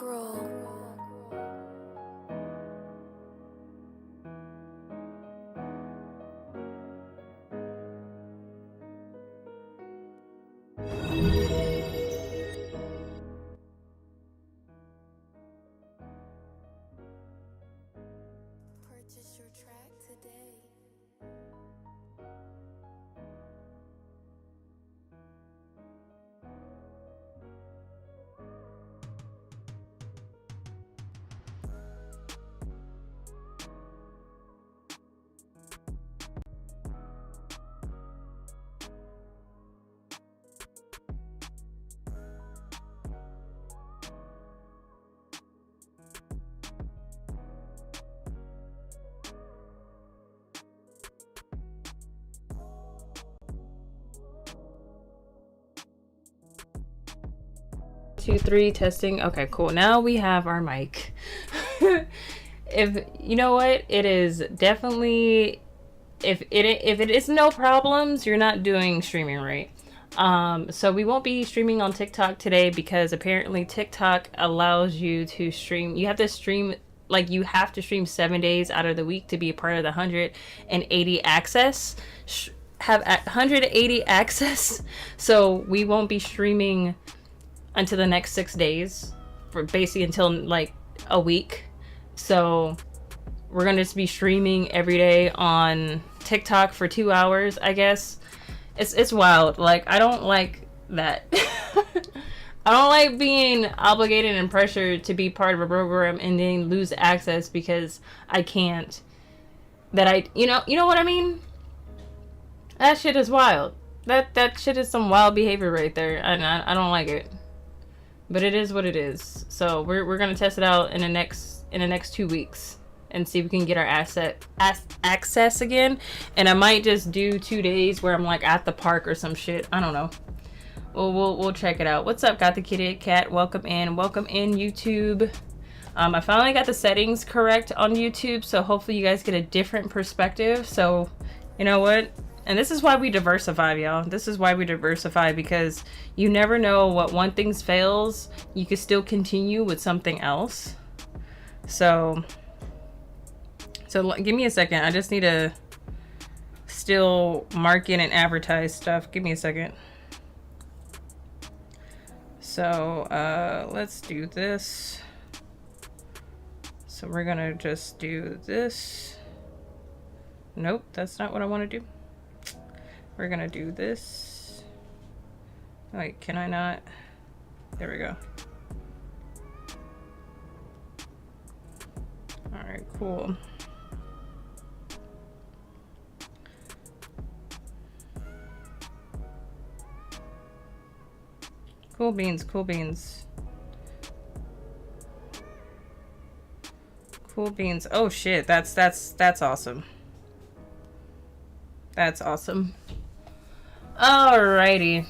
Roll. Purchase your track today. Two, three, testing. Okay, cool. Now we have our mic. If you know what, it is definitely, if it is no problems, you're not doing streaming right. So we won't be streaming on TikTok today because apparently TikTok allows you to stream. You have to stream, like, you have to stream 7 days out of the week to be a part of the 180 access. Have 180 access. So we won't be streaming until the next 6 days, for basically until like a week. So we're gonna just be streaming every day on TikTok for 2 hours, I guess. It's wild. Like, I don't like that. I don't like being obligated and pressured to be part of a program and then lose access because I can't. You know what I mean? That shit is wild. That shit is some wild behavior right there, and I don't like it. But it is what it is. So we're gonna test it out in the next 2 weeks and see if we can get our access again. And I might just do 2 days where I'm like at the park or some shit. I don't know. We'll check it out. What's up, Got the Kitty Cat? Welcome in YouTube. I finally got the settings correct on YouTube, so hopefully you guys get a different perspective. So you know what? And this is why we diversify, y'all. This is why we diversify, because you never know what one thing fails. You can still continue with something else. So give me a second. I just need to still market and advertise stuff. Give me a second. So let's do this. So we're gonna just do this. Nope, that's not what I want to do. We're gonna do this. Wait, can I not? There we go. Alright, cool. Cool beans, cool beans. Cool beans. Oh shit, that's awesome. That's awesome. Alrighty.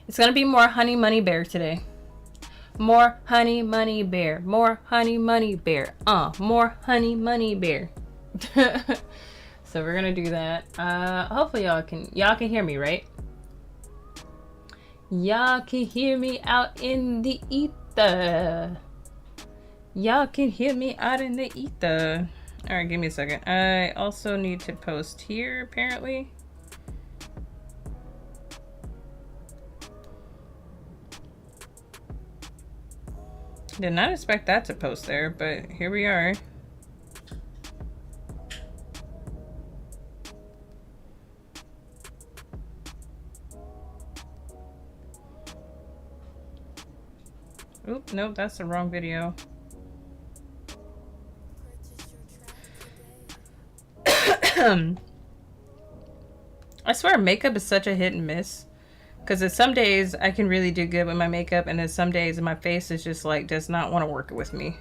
It's gonna be more Honey Money Bear today. More Honey Money Bear. More Honey Money Bear. More Honey Money Bear. So we're gonna do that. Hopefully y'all can hear me, right? Y'all can hear me out in the ether. Y'all can hear me out in the ether. Alright, give me a second. I also need to post here, apparently. Did not expect that to post there, but here we are. Oop, nope, that's the wrong video. I swear makeup is such a hit and miss. Because some days I can really do good with my makeup, and then some days my face is just like, does not want to work with me.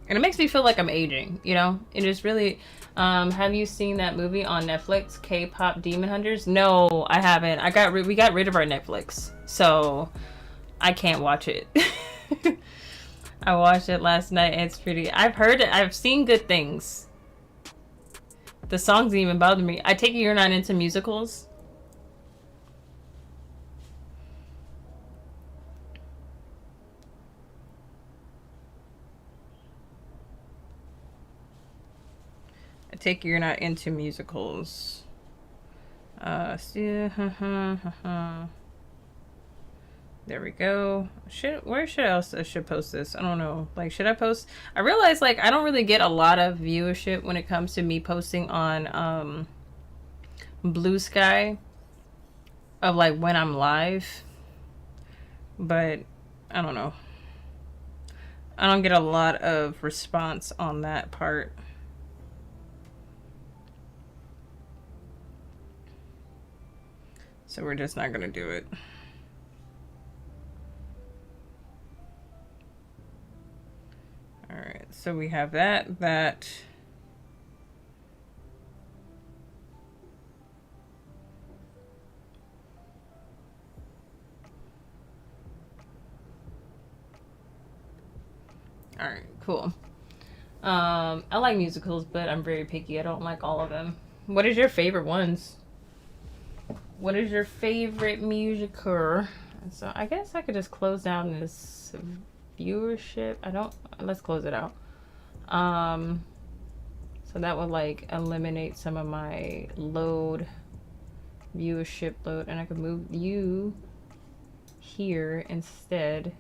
And it makes me feel like I'm aging, you know? It is really, have you seen that movie on Netflix, K-Pop Demon Hunters? No, I haven't. We got rid of our Netflix, so I can't watch it. I watched it last night, and it's pretty, I've seen good things. The songs didn't even bother me. I take it you're not into musicals? take it you're not into musicals. See, there we go. Where should else I should post this? I don't know. Like, should I post? I realize like I don't really get a lot of viewership when it comes to me posting on Blue Sky of like when I'm live, but I don't know. I don't get a lot of response on that part. So we're just not gonna do it. All right, so we have that. All right, cool. I like musicals, but I'm very picky. I don't like all of them. What is your favorite ones? What is your favorite musical? So I guess I could just close down this viewership. Let's close it out. So that would like eliminate some of my viewership load, and I could move you here instead.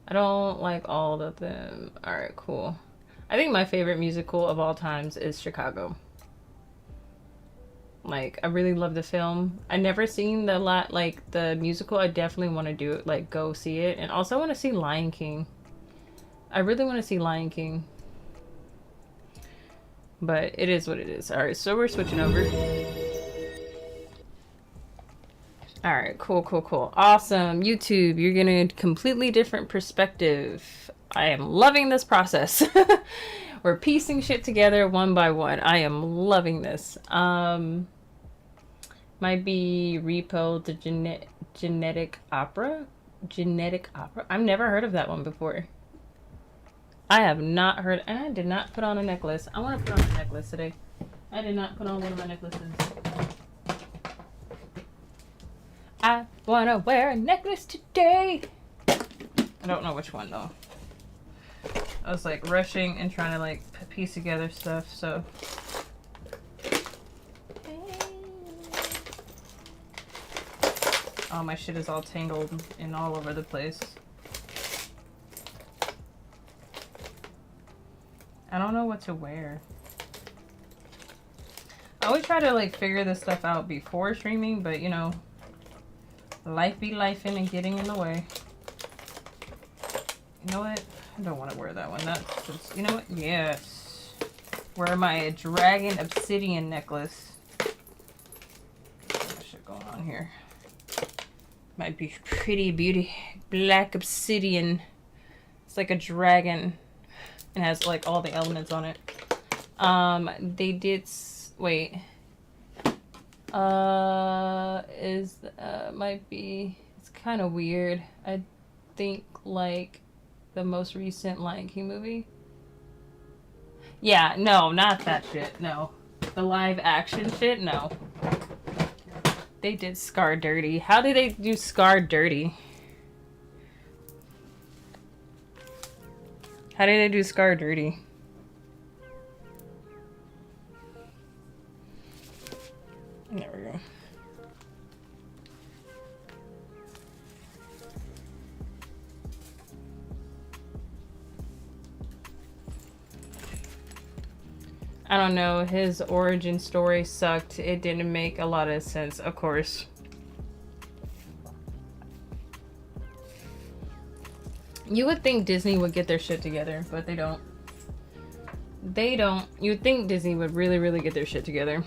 I don't like all of them. All right, cool. I think my favorite musical of all times is Chicago. Like, I really love the film. I never seen the musical. I definitely want to do it, like go see it. And also I want to see Lion King. I really want to see Lion King. But it is what it is. All right, so we're switching over. All right, cool. Awesome. YouTube, you're getting a completely different perspective. I am loving this process. We're piecing shit together one by one. I am loving this. Might be Repo the Genetic Opera. Genetic Opera. I've never heard of that one before. I have not heard, and I did not put on a necklace. I want to put on a necklace today. I did not put on one of my necklaces. I want to wear a necklace today. I don't know which one though. I was like rushing and trying to like piece together stuff, so. Oh, my shit is all tangled and all over the place. I don't know what to wear. I always try to like figure this stuff out before streaming, but you know, life be lifing and getting in the way. You know what? I don't want to wear that one. That's just, you know what? Yes. Wear my dragon obsidian necklace. What shit going on here? Might be pretty beauty. Black obsidian. It's like a dragon. It has like all the elements on it. They did wait. Might be, it's kind of weird. I think like the most recent Lion King movie. Yeah, no, not that shit. No. The live action shit, no. They did Scar dirty. How did they do Scar dirty? How did they do Scar dirty? There we go. I don't know, his origin story sucked. It didn't make a lot of sense, of course. You would think Disney would get their shit together, but they don't. They don't. You'd think Disney would really, really get their shit together.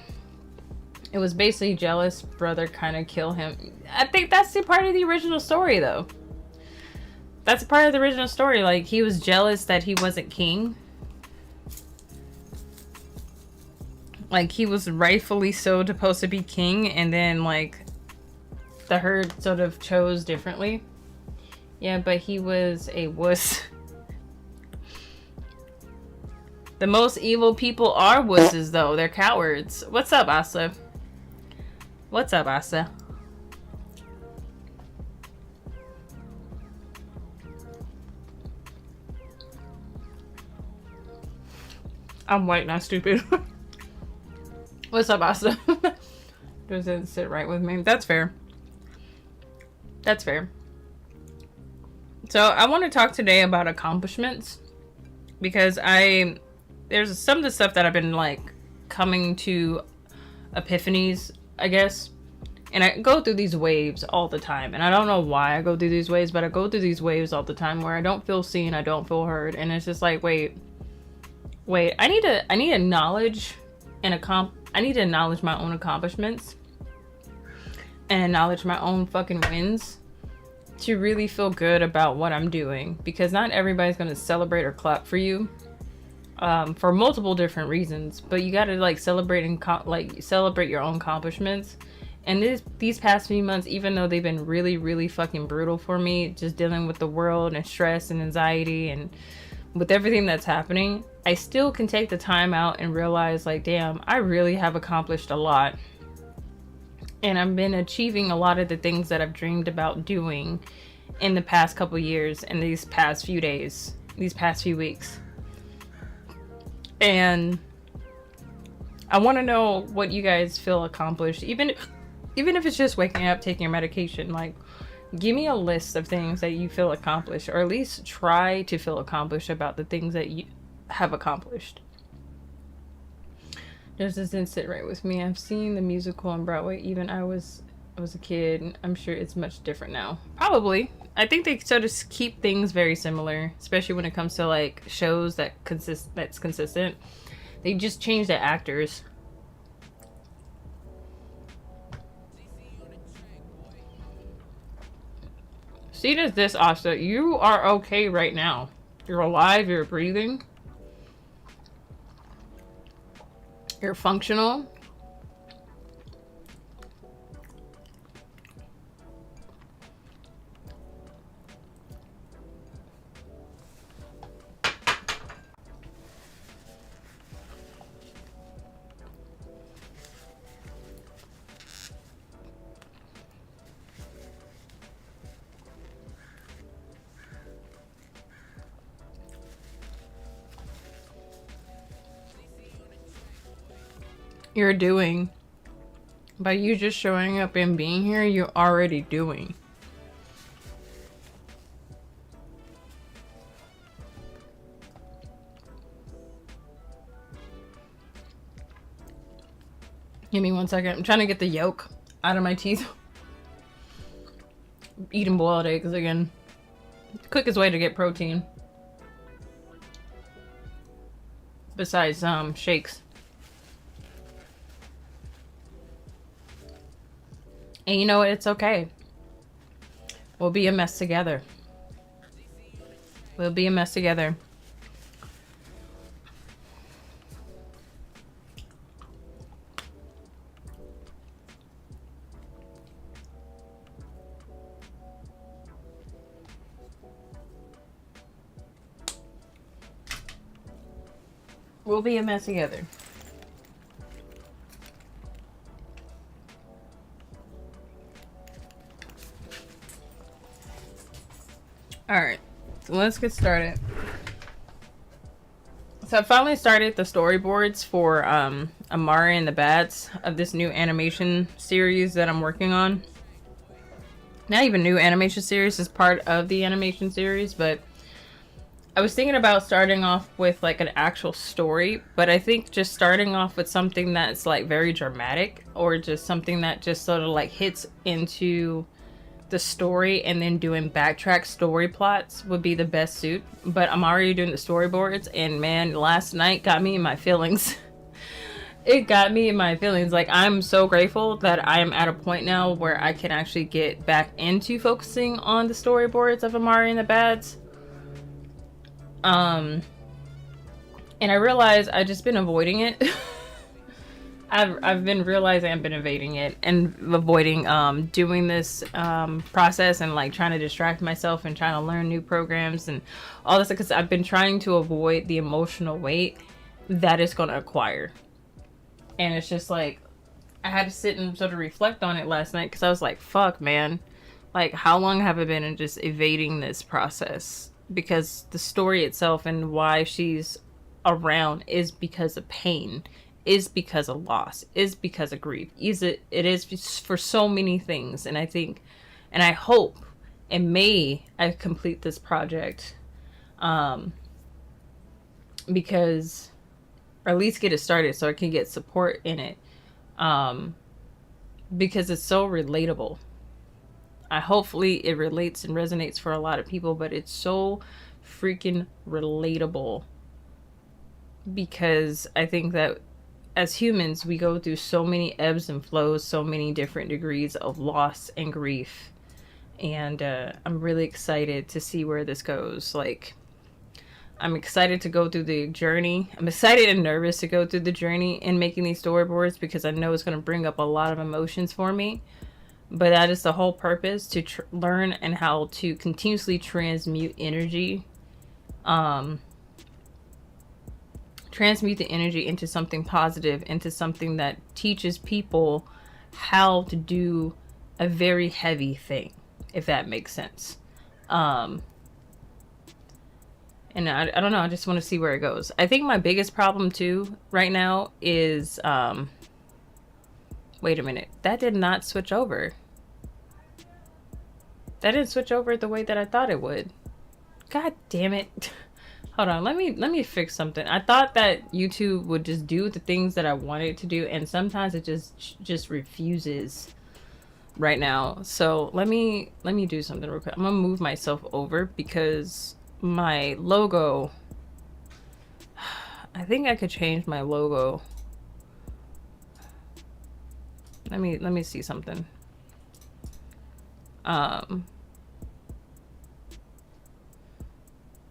It was basically jealous brother kind of kill him. I think that's the part of the original story, though. That's part of the original story. Like, he was jealous that he wasn't king. Like, he was rightfully so supposed to be king, and then, like, the herd sort of chose differently. Yeah, but he was a wuss. The most evil people are wusses, though. They're cowards. What's up, Asa? What's up, Asa? I'm white, not stupid. What's up, Asta? Doesn't sit right with me. That's fair. That's fair. So I want to talk today about accomplishments because there's some of the stuff that I've been like coming to epiphanies, I guess. And I go through these waves all the time. And I don't know why I go through these waves, but I go through these waves all the time where I don't feel seen, I don't feel heard. And it's just like, wait, I need to acknowledge I need to acknowledge my own accomplishments and acknowledge my own fucking wins to really feel good about what I'm doing, because not everybody's going to celebrate or clap for you for multiple different reasons, but you got to like celebrate and celebrate your own accomplishments. And these past few months, even though they've been really, really fucking brutal for me, just dealing with the world and stress and anxiety and with everything that's happening, I still can take the time out and realize like, damn, I really have accomplished a lot. And I've been achieving a lot of the things that I've dreamed about doing in the past couple years and these past few days, these past few weeks. And I want to know what you guys feel accomplished, even if it's just waking up, taking your medication. Like, give me a list of things that you feel accomplished, or at least try to feel accomplished about the things that you have accomplished. This doesn't sit right with me. I've seen the musical on Broadway. Even I was a kid. I'm sure it's much different now. Probably. I think they sort of keep things very similar, especially when it comes to like shows that's consistent. They just change the actors. See, does this, Asta? You are okay right now. You're alive. You're breathing. You're functional. You're doing. By you just showing up and being here, you're already doing. Give me 1 second. I'm trying to get the yolk out of my teeth. Eating boiled eggs again. The quickest way to get protein. Besides shakes. And you know what? It's okay. We'll be a mess together. We'll be a mess together. We'll be a mess together. Alright, so let's get started. So I finally started the storyboards for Amari and the Bats of this new animation series that I'm working on. Not even new animation series, is part of the animation series, but I was thinking about starting off with like an actual story, but I think just starting off with something that's like very dramatic, or just something that just sort of like hits into the story and then doing backtrack story plots would be the best suit. But I'm already doing the storyboards, and man, last night got me in my feelings. It got me in my feelings. Like, I'm so grateful that I am at a point now where I can actually get back into focusing on the storyboards of Amari and the Bats. And I realized I've just been avoiding it. I've been realizing I've been evading it and avoiding doing this process, and like trying to distract myself and trying to learn new programs and all this, because I've been trying to avoid the emotional weight that it's going to acquire. And it's just like, I had to sit and sort of reflect on it last night, because I was like, fuck, man, like, how long have I been in just evading this process? Because the story itself and why she's around is because of pain. is because of loss, is because of grief. It is for so many things. And I think, and I hope, and may I complete this project, because, or at least get it started so I can get support in it, because it's so relatable. Hopefully it relates and resonates for a lot of people, but it's so freaking relatable, because I think that as humans, we go through so many ebbs and flows, so many different degrees of loss and grief. And I'm really excited to see where this goes. Like, I'm excited to go through the journey. I'm excited and nervous to go through the journey in making these storyboards, because I know it's going to bring up a lot of emotions for me. But that is the whole purpose, to learn and how to continuously transmute energy. Transmute the energy into something positive, into something that teaches people how to do a very heavy thing, if that makes sense. And I don't know, I just want to see where it goes. I think my biggest problem too right now is, wait a minute, that did not switch over. That didn't switch over the way that I thought it would. God damn it. Hold on, let me fix something. I thought that YouTube would just do the things that I want it to do, and sometimes it just refuses right now. So let me do something real quick. I'm gonna move myself over because my logo, I think I could change my logo. Let me see something.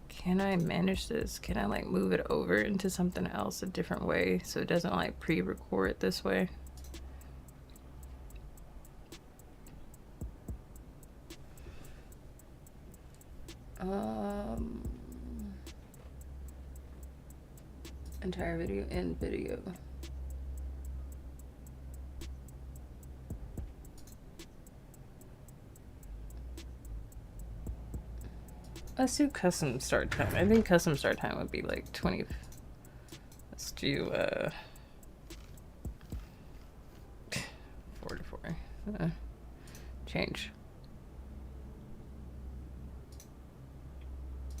Can I manage this? Can I like move it over into something else a different way so it doesn't like pre-record this way? Entire video and video. Let's do custom start time. I think custom start time would be like 20. Let's do 44. Change.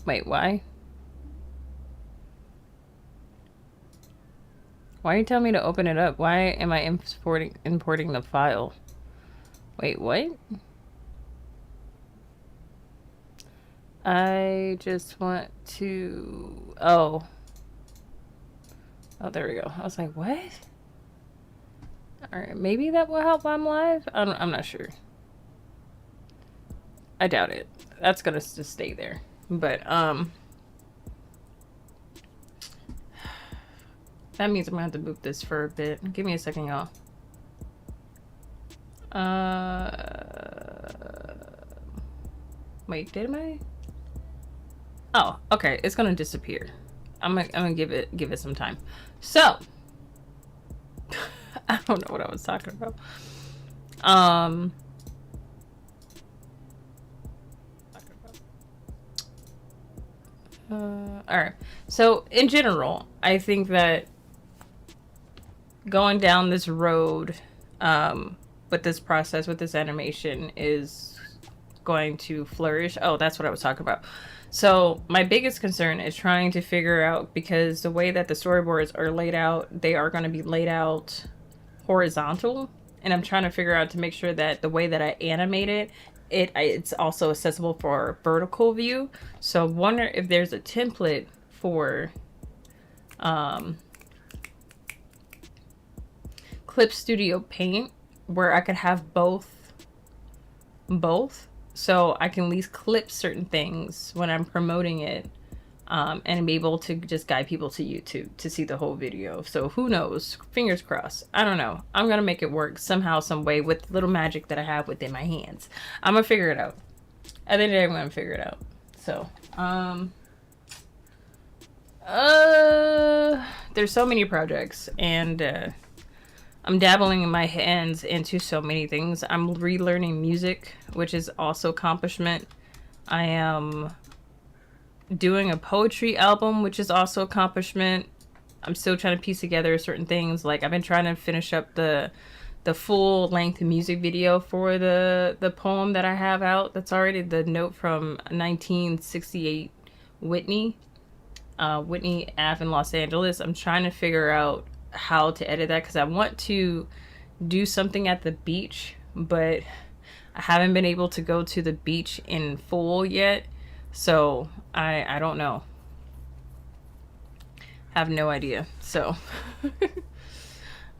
Wait, why? Why are you telling me to open it up? Why am I importing the file? Wait, what? I just want to... Oh, there we go. I was like, what? Alright, maybe that will help I'm live? I'm not sure. I doubt it. That's gonna just stay there. But, that means I'm gonna have to move this for a bit. Give me a second, y'all. Wait, did I? Oh, okay. It's gonna disappear. I'm gonna give it some time. So, I don't know what I was talking about. All right. So in general, I think that going down this road, with this process, with this animation, is going to flourish. Oh, that's what I was talking about. So my biggest concern is trying to figure out, because the way that the storyboards are laid out, they are going to be laid out horizontal, and I'm trying to figure out to make sure that the way that I animate it, it's also accessible for vertical view. So I wonder if there's a template for Clip Studio Paint where I could have both, so I can at least clip certain things when I'm promoting it, and be able to just guide people to YouTube to see the whole video. So who knows? Fingers crossed. I don't know. I'm gonna make it work somehow, some way, with little magic that I have within my hands. I'm gonna figure it out. At the end of the day, I'm gonna figure it out. So, there's so many projects, and I'm dabbling in my hands into so many things. I'm relearning music, which is also accomplishment. I am doing a poetry album, which is also accomplishment. I'm still trying to piece together certain things. Like I've been trying to finish up the full length music video for the poem that I have out. That's already the note from 1968 Whitney. Whitney Ave in Los Angeles. I'm trying to figure out how to edit that because I want to do something at the beach, but I haven't been able to go to the beach in full yet. So I don't know. Have no idea. So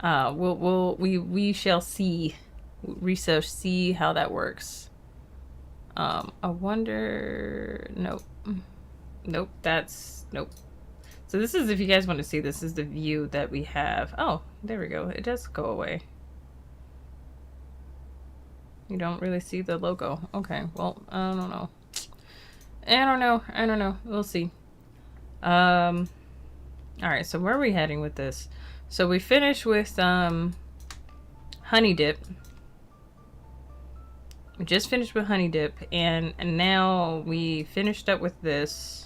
we shall see. We shall see how that works. I wonder. Nope. That's nope. So this is, if you guys want to see, this is the view that we have. Oh, there we go. It does go away. You don't really see the logo. Okay. Well, I don't know. I don't know. We'll see. All right. So where are we heading with this? So we finished with Honey Dip. We just finished with Honey Dip, and now we finished up with this.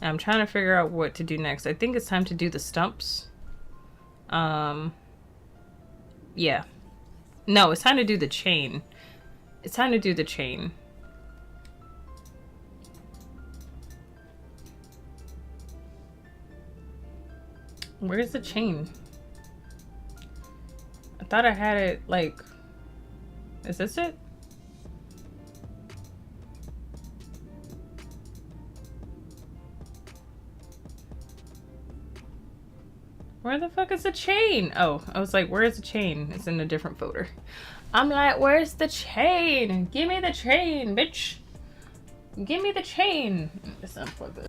I'm trying to figure out what to do next. I think it's time to do the stumps. Yeah. No, it's time to do the chain. It's time to do the chain. Where's the chain? I thought I had it, like... Is this it? Where the fuck is the chain? Oh, I was like, where's the chain? It's in a different folder. I'm like, where's the chain? Give me the chain, bitch. Give me the chain. Let's unplug this.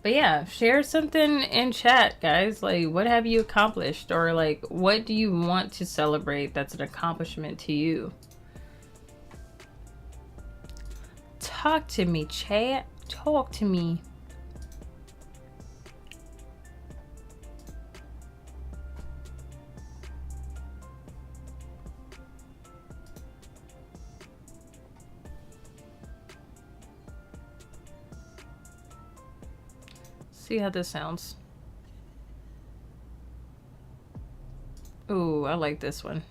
But yeah, share something in chat, guys. Like, what have you accomplished? Or like, what do you want to celebrate that's an accomplishment to you? Talk to me, chat. Talk to me. See how this sounds. Ooh, I like this one.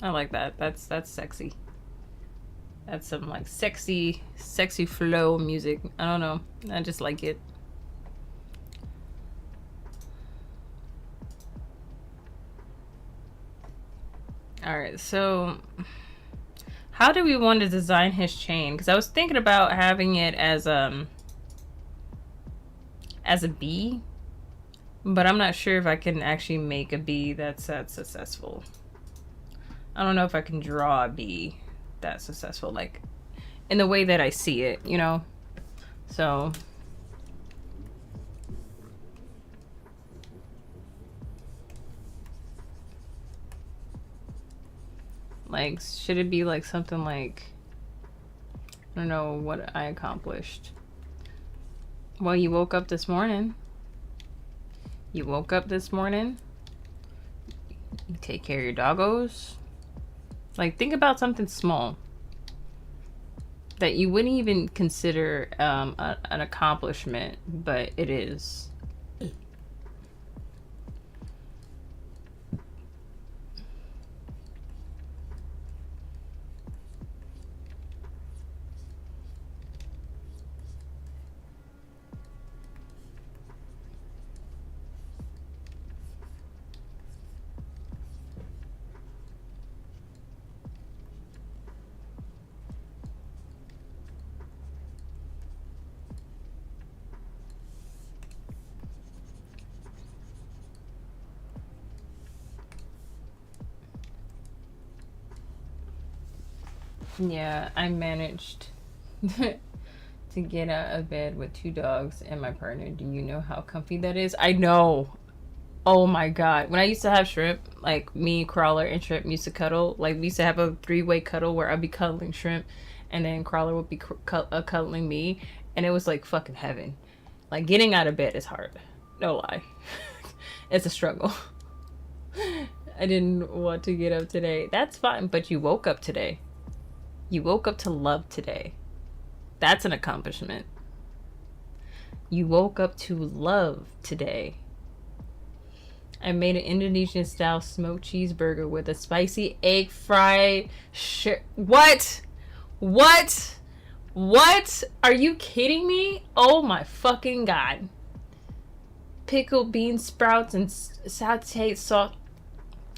I like that. That's sexy. That's some like sexy flow music. I don't know. I just like it. All right, so how do we want to design his chain? Because I was thinking about having it as a bee, but I'm not sure if I can actually make a bee that's that successful. I don't know if I can draw a bee that successful, like in the way that I see it, you know? So like, should it be like something like, I don't know what I accomplished. Well, you woke up this morning. You woke up this morning. You take care of your doggos. Like, think about something small that you wouldn't even consider an accomplishment, but it is. Yeah, I managed to get out of bed with 2 dogs and my partner. Do you know how comfy that is? I know. Oh my god. When I used to have Shrimp, like me, Crawler, and Shrimp used to cuddle. Like, we used to have a 3-way cuddle where I'd be cuddling Shrimp and then Crawler would be cuddling me. And it was like fucking heaven. Like, getting out of bed is hard. No lie. It's a struggle. I didn't want to get up today. That's fine, but you woke up today. You woke up to love today. That's an accomplishment. You woke up to love today. I made an Indonesian style smoked cheeseburger with a spicy egg fried What? What? What? Are you kidding me? Oh my fucking god. Pickled bean sprouts and sauteed salt.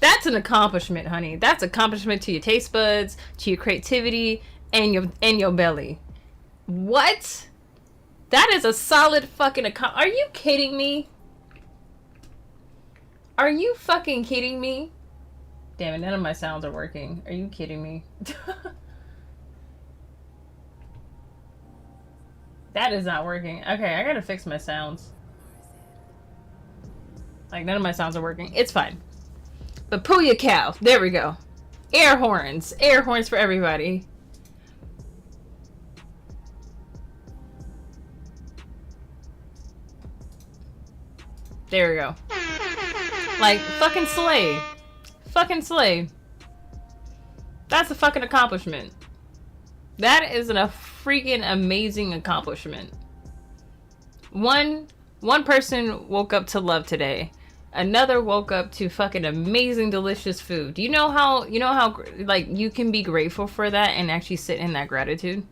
That's an accomplishment, honey. That's an accomplishment to your taste buds, to your creativity, and your belly. What? That is a solid fucking accomplishment. Are you kidding me? Are you fucking kidding me? Damn it, none of my sounds are working. Are you kidding me? That is not working. Okay, I gotta fix my sounds. Like, none of my sounds are working. It's fine. But pull your cow. There we go. Air horns. Air horns for everybody. There we go. Like, fucking slay. Fucking slay. That's a fucking accomplishment. That is a freaking amazing accomplishment. One person woke up to love today. Another woke up to fucking amazing, delicious food. Do you know how like you can be grateful for that and actually sit in that gratitude?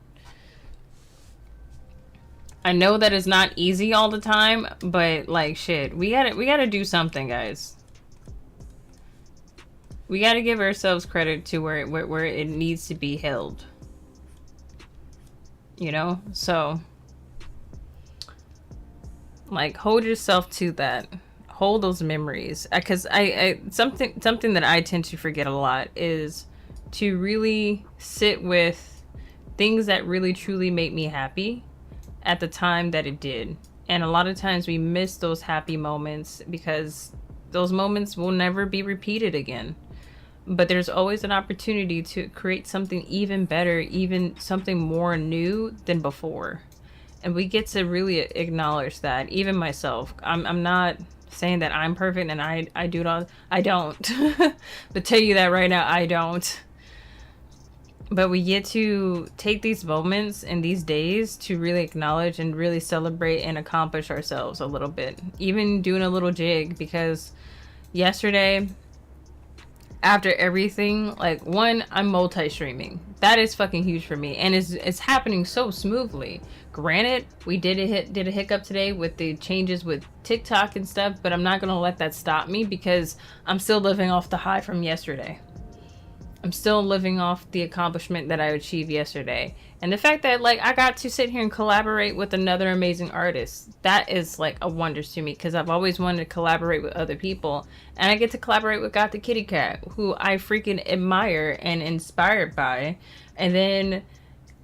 I know that it's not easy all the time, but like shit, we gotta do something, guys. We gotta give ourselves credit to where it needs to be held. You know? So like hold yourself to that. Hold those memories, because I something that I tend to forget a lot is to really sit with things that really truly make me happy at the time that it did. And a lot of times we miss those happy moments because those moments will never be repeated again. But there's always an opportunity to create something even better, even something more new than before. And we get to really acknowledge that. Even myself, I'm not saying that I'm perfect and I do not. I don't. But tell you that right now, I don't. But we get to take these moments and these days to really acknowledge and really celebrate and accomplish ourselves a little bit. Even doing a little jig, because yesterday, after everything, like, one, I'm multi-streaming. That is fucking huge for me, and it's happening so smoothly. Granted, we did a hiccup today with the changes with TikTok and stuff, but I'm not gonna let that stop me because I'm still living off the high from yesterday. I'm still living off the accomplishment that I achieved yesterday. And the fact that, like, I got to sit here and collaborate with another amazing artist, that is, like, a wonders to me, because I've always wanted to collaborate with other people. And I get to collaborate with Got the Kitty Cat, who I freaking admire and inspired by, and then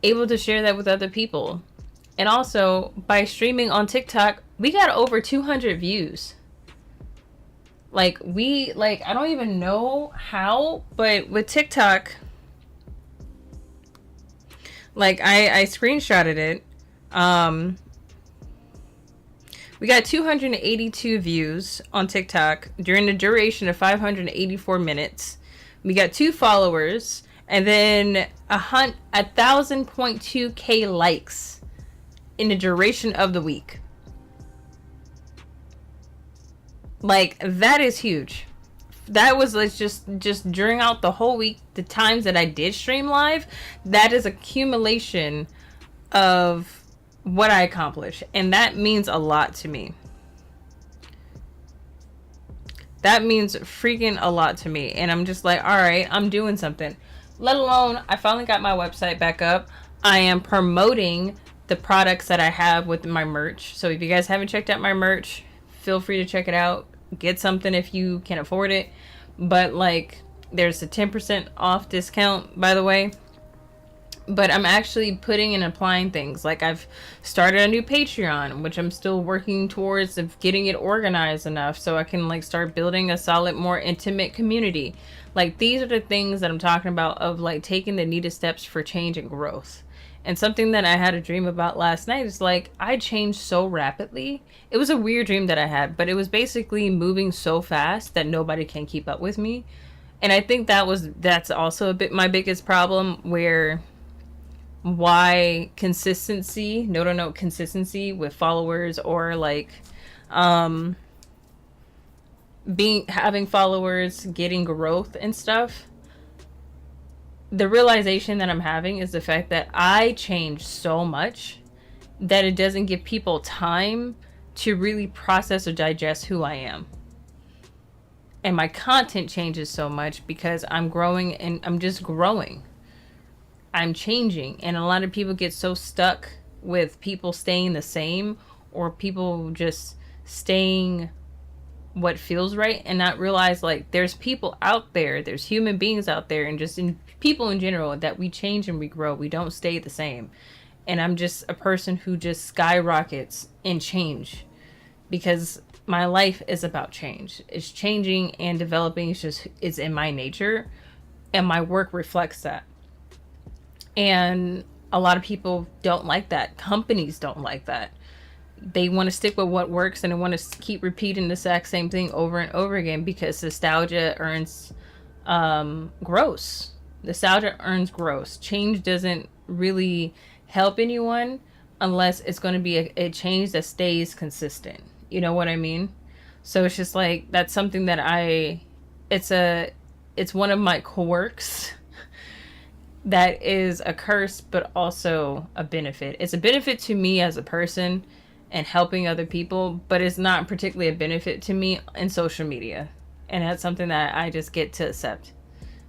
able to share that with other people. And also, by streaming on TikTok, we got over 200 views. Like, I don't even know how, but with TikTok, like, I screenshotted it. We got 282 views on TikTok during the duration of 584 minutes. We got 2 followers, and then 1,000.2K likes in the duration of the week. Like, that is huge. That was like just during out the whole week, the times that I did stream live, that is accumulation of what I accomplished. And that means a lot to me. That means freaking a lot to me. And I'm just like, all right, I'm doing something. Let alone, I finally got my website back up. I am promoting the products that I have with my merch. So if you guys haven't checked out my merch, feel free to check it out. Get something if you can afford it. But, like, there's a 10% off discount, by the way. But I'm actually putting and applying things. Like, I've started a new Patreon, which I'm still working towards of getting it organized enough so I can, like, start building a solid, more intimate community. Like, these are the things that I'm talking about of, like, taking the needed steps for change and growth. And something that I had a dream about last night is like, I changed so rapidly. It was a weird dream that I had, but it was basically moving so fast that nobody can keep up with me. And I think that's also a bit my biggest problem, where why consistency, no consistency with followers, or like um being having followers, getting growth and stuff. The realization that I'm having is the fact that I change so much that it doesn't give people time to really process or digest who I am. And my content changes so much because I'm growing, and I'm just growing. I'm changing. And a lot of people get so stuck with people staying the same, or people just staying what feels right, and not realize like there's people out there, there's human beings out there, and just in people in general, that we change and we grow. We don't stay the same. And I'm just a person who just skyrockets in change, because my life is about change. It's changing and developing. It's in my nature, and my work reflects that. And a lot of people don't like that. Companies don't like that. They want to stick with what works, and they want to keep repeating the exact same thing over and over again, because nostalgia earns gross. Nostalgia earns gross. Change doesn't really help anyone unless it's going to be a change that stays consistent. You know what I mean? So it's just like, that's something that it's one of my quirks that is a curse, but also a benefit. It's a benefit to me as a person and helping other people, but it's not particularly a benefit to me in social media. And that's something that I just get to accept.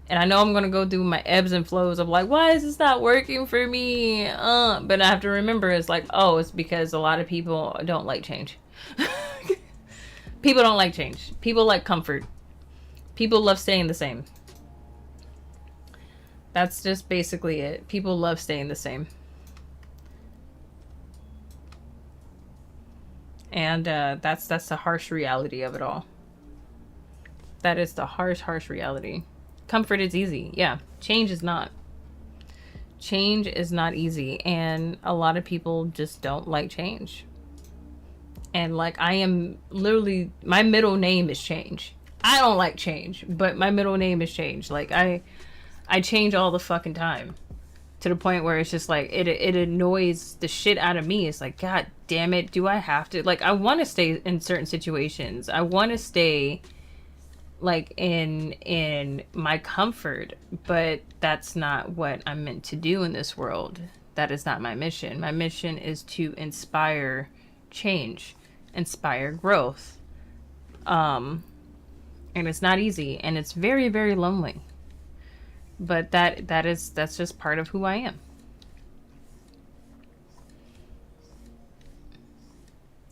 And I know I'm going to go through my ebbs and flows of like, why is this not working for me? But I have to remember, it's like, oh, it's because a lot of people don't like change. People don't like change. People like comfort. People love staying the same. That's just basically it. People love staying the same. And that's the harsh reality of it all. That is the harsh reality. Comfort is easy. Yeah. Change is not. Change is not easy. And a lot of people just don't like change. And like, I am literally, my middle name is change. I don't like change, but my middle name is change. Like, I change all the fucking time, to the point where it's just like, it annoys the shit out of me. It's like, God damn it, do I have to? Like, I want to stay in certain situations. I want to stay like in my comfort, but that's not what I'm meant to do in this world. That is not my mission. My mission is to inspire change, inspire growth. And it's not easy, and it's very, very lonely. But that's just part of who I am.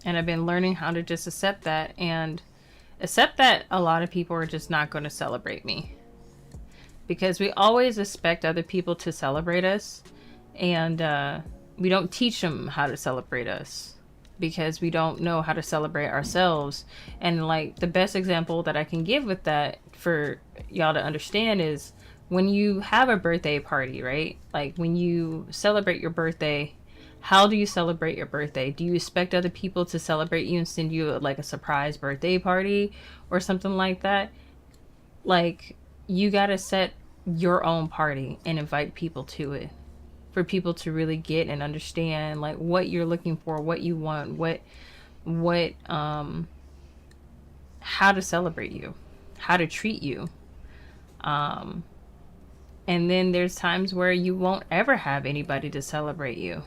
And I've been learning how to just accept that, and accept that a lot of people are just not going to celebrate me. Because we always expect other people to celebrate us, and we don't teach them how to celebrate us, because we don't know how to celebrate ourselves. And like, the best example that I can give with that for y'all to understand is, when you have a birthday party, right? Like, when you celebrate your birthday, how do you celebrate your birthday? Do you expect other people to celebrate you and send you like a surprise birthday party or something like that? Like, you gotta set your own party and invite people to it, for people to really get and understand like what you're looking for, what you want, how to celebrate you, how to treat you. And then there's times where you won't ever have anybody to celebrate you.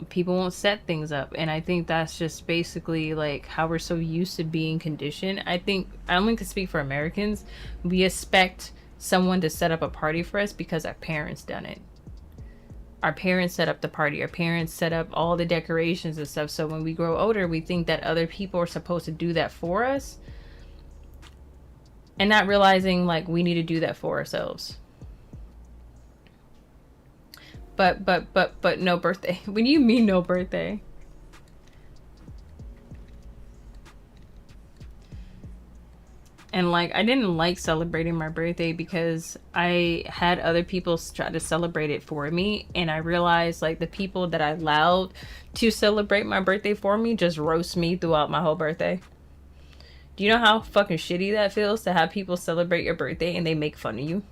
People won't set things up. And I think that's just basically like how we're so used to being conditioned. I think, I only can speak for Americans, we expect someone to set up a party for us because our parents done it. Our parents set up the party. Our parents set up all the decorations and stuff. So when we grow older, we think that other people are supposed to do that for us. And not realizing like we need to do that for ourselves. But no birthday. What do you mean no birthday? And like, I didn't like celebrating my birthday because I had other people try to celebrate it for me. And I realized like the people that I allowed to celebrate my birthday for me just roast me throughout my whole birthday. Do you know how fucking shitty that feels to have people celebrate your birthday and they make fun of you?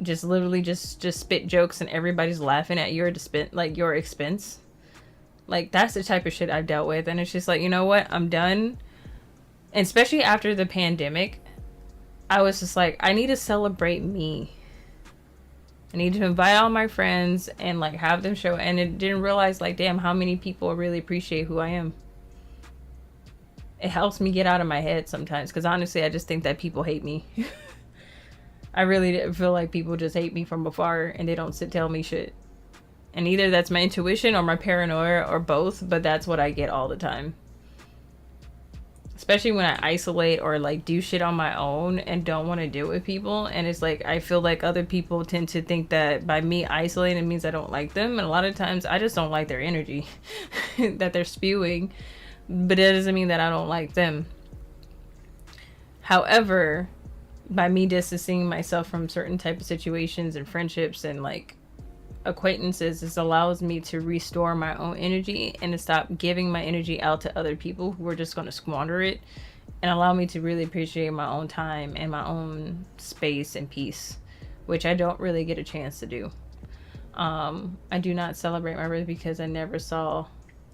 Just literally just spit jokes and everybody's laughing at your your expense. Like, that's the type of shit I've dealt with. And it's just like, you know what? I'm done. And especially after the pandemic, I was just like, I need to celebrate me. I need to invite all my friends and like have them show. And it didn't realize like, damn, how many people really appreciate who I am. It helps me get out of my head sometimes, because honestly, I just think that people hate me. I really feel like people just hate me from afar and they don't tell me shit. And either that's my intuition or my paranoia or both, but that's what I get all the time. Especially when I isolate or like do shit on my own and don't want to deal with people. And it's like, I feel like other people tend to think that by me isolating means I don't like them. And a lot of times I just don't like their energy that they're spewing. But it doesn't mean that I don't like them. However, by me distancing myself from certain type of situations and friendships and like acquaintances, this allows me to restore my own energy and to stop giving my energy out to other people who are just going to squander it, and allow me to really appreciate my own time and my own space and peace, which I don't really get a chance to do. I do not celebrate my birthday because I never saw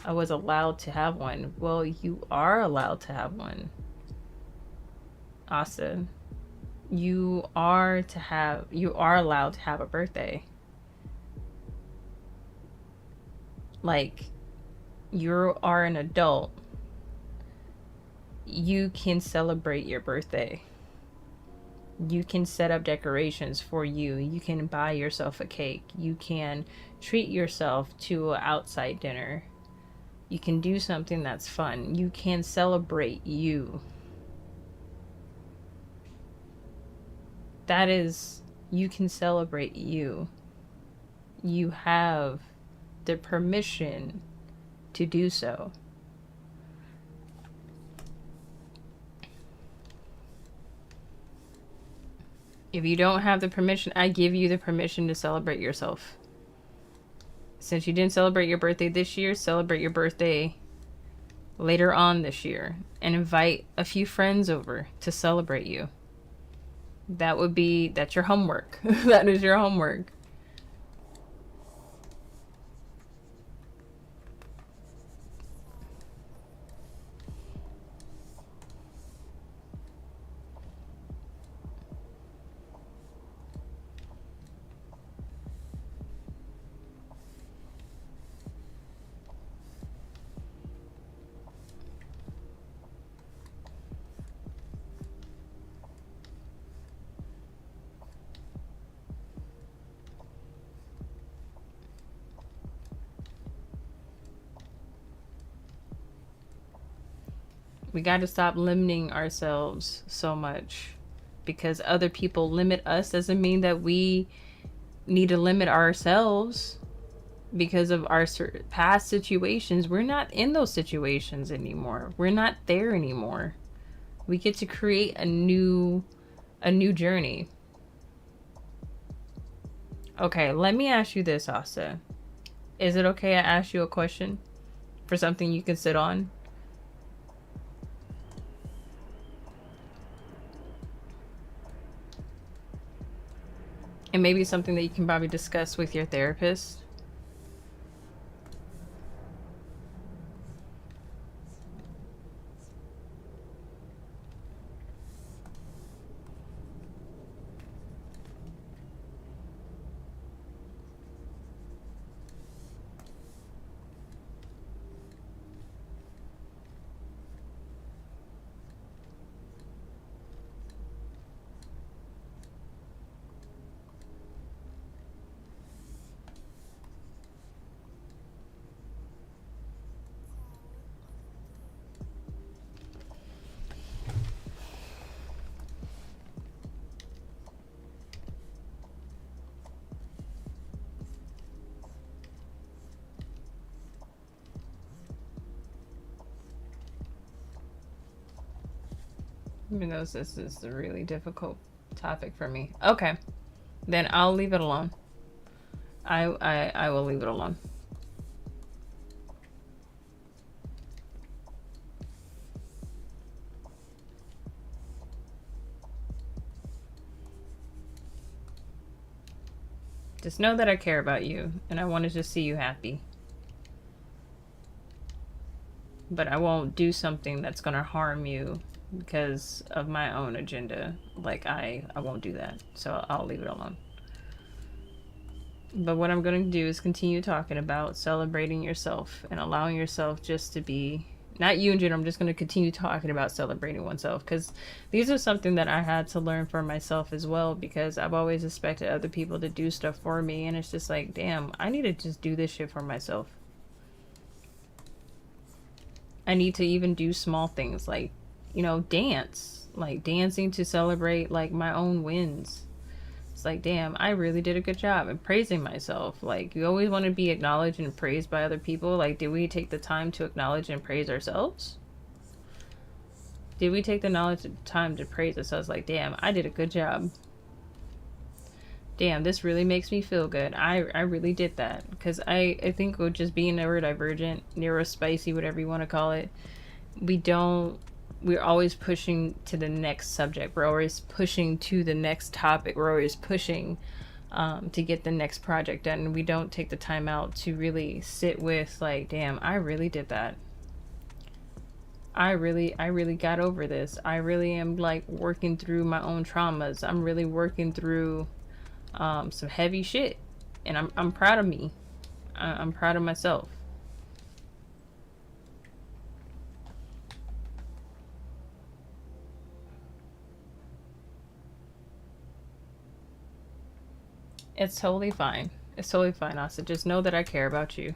I was allowed to have one. Well, you are allowed to have one, Austin. You are allowed to have a birthday. Like, you are an adult. You can celebrate your birthday. You can set up decorations for you. You can buy yourself a cake. You can treat yourself to an outside dinner. You can do something that's fun. You can celebrate you. You can celebrate you. You have the permission to do so. If you don't have the permission, I give you the permission to celebrate yourself. Since you didn't celebrate your birthday this year, celebrate your birthday later on this year and invite a few friends over to celebrate you. That's your homework. That is your homework. We got to stop limiting ourselves so much, because other people limit us doesn't mean that we need to limit ourselves because of our past situations. We're not in those situations anymore. We're not there anymore. We get to create a new journey. Okay, let me ask you this, Asa. Is it okay I ask you a question for something you can sit on? And maybe something that you can probably discuss with your therapist. Even though this is a really difficult topic for me. Okay, then I'll leave it alone. I will leave it alone. Just know that I care about you and I want to just see you happy. But I won't do something that's going to harm you because of my own agenda. Like, I won't do that. So I'll leave it alone. But what I'm going to do is continue talking about celebrating yourself and allowing yourself just to be, not you in general, I'm just going to continue talking about celebrating oneself, because these are something that I had to learn for myself as well, because I've always expected other people to do stuff for me, and it's just like, damn, I need to just do this shit for myself. I need to even do small things like, you know, dance, like dancing to celebrate like my own wins. It's like, damn, I really did a good job, and praising myself. Like, you always want to be acknowledged and praised by other people. Like, did we take the time to acknowledge and praise ourselves? Did we take the time to praise ourselves? Like, damn, I did a good job. Damn, this really makes me feel good. I really did that. Because I think with just being neurodivergent, neurospicy, whatever you want to call it, we're always pushing to the next subject. We're always pushing to the next topic. We're always pushing to get the next project done. And we don't take the time out to really sit with, like, damn, I really did that. I really got over this. I really am, like, working through my own traumas. I'm really working through some heavy shit. And I'm proud of me. I'm proud of myself. It's totally fine. It's totally fine, Asa. Just know that I care about you.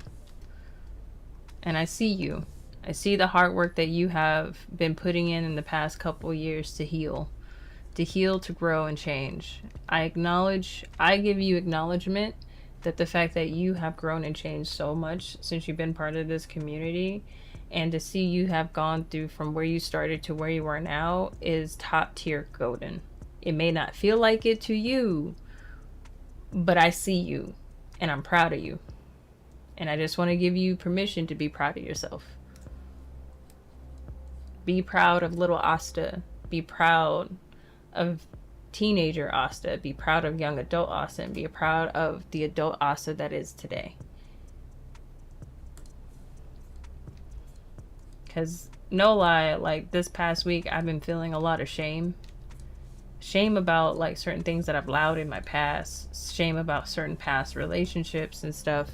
And I see you. I see the hard work that you have been putting in the past couple years to heal. To grow and change. I give you acknowledgement that the fact that you have grown and changed so much since you've been part of this community, and to see you have gone through from where you started to where you are now is top tier golden. It may not feel like it to you, but I see you and I'm proud of you. And I just want to give you permission to be proud of yourself. Be proud of little Asta. Be proud of teenager Asta. Be proud of young adult Asta. And be proud of the adult Asta that is today. Because no lie, like this past week I've been feeling a lot of shame about like certain things that I've allowed in my past, shame about certain past relationships and stuff,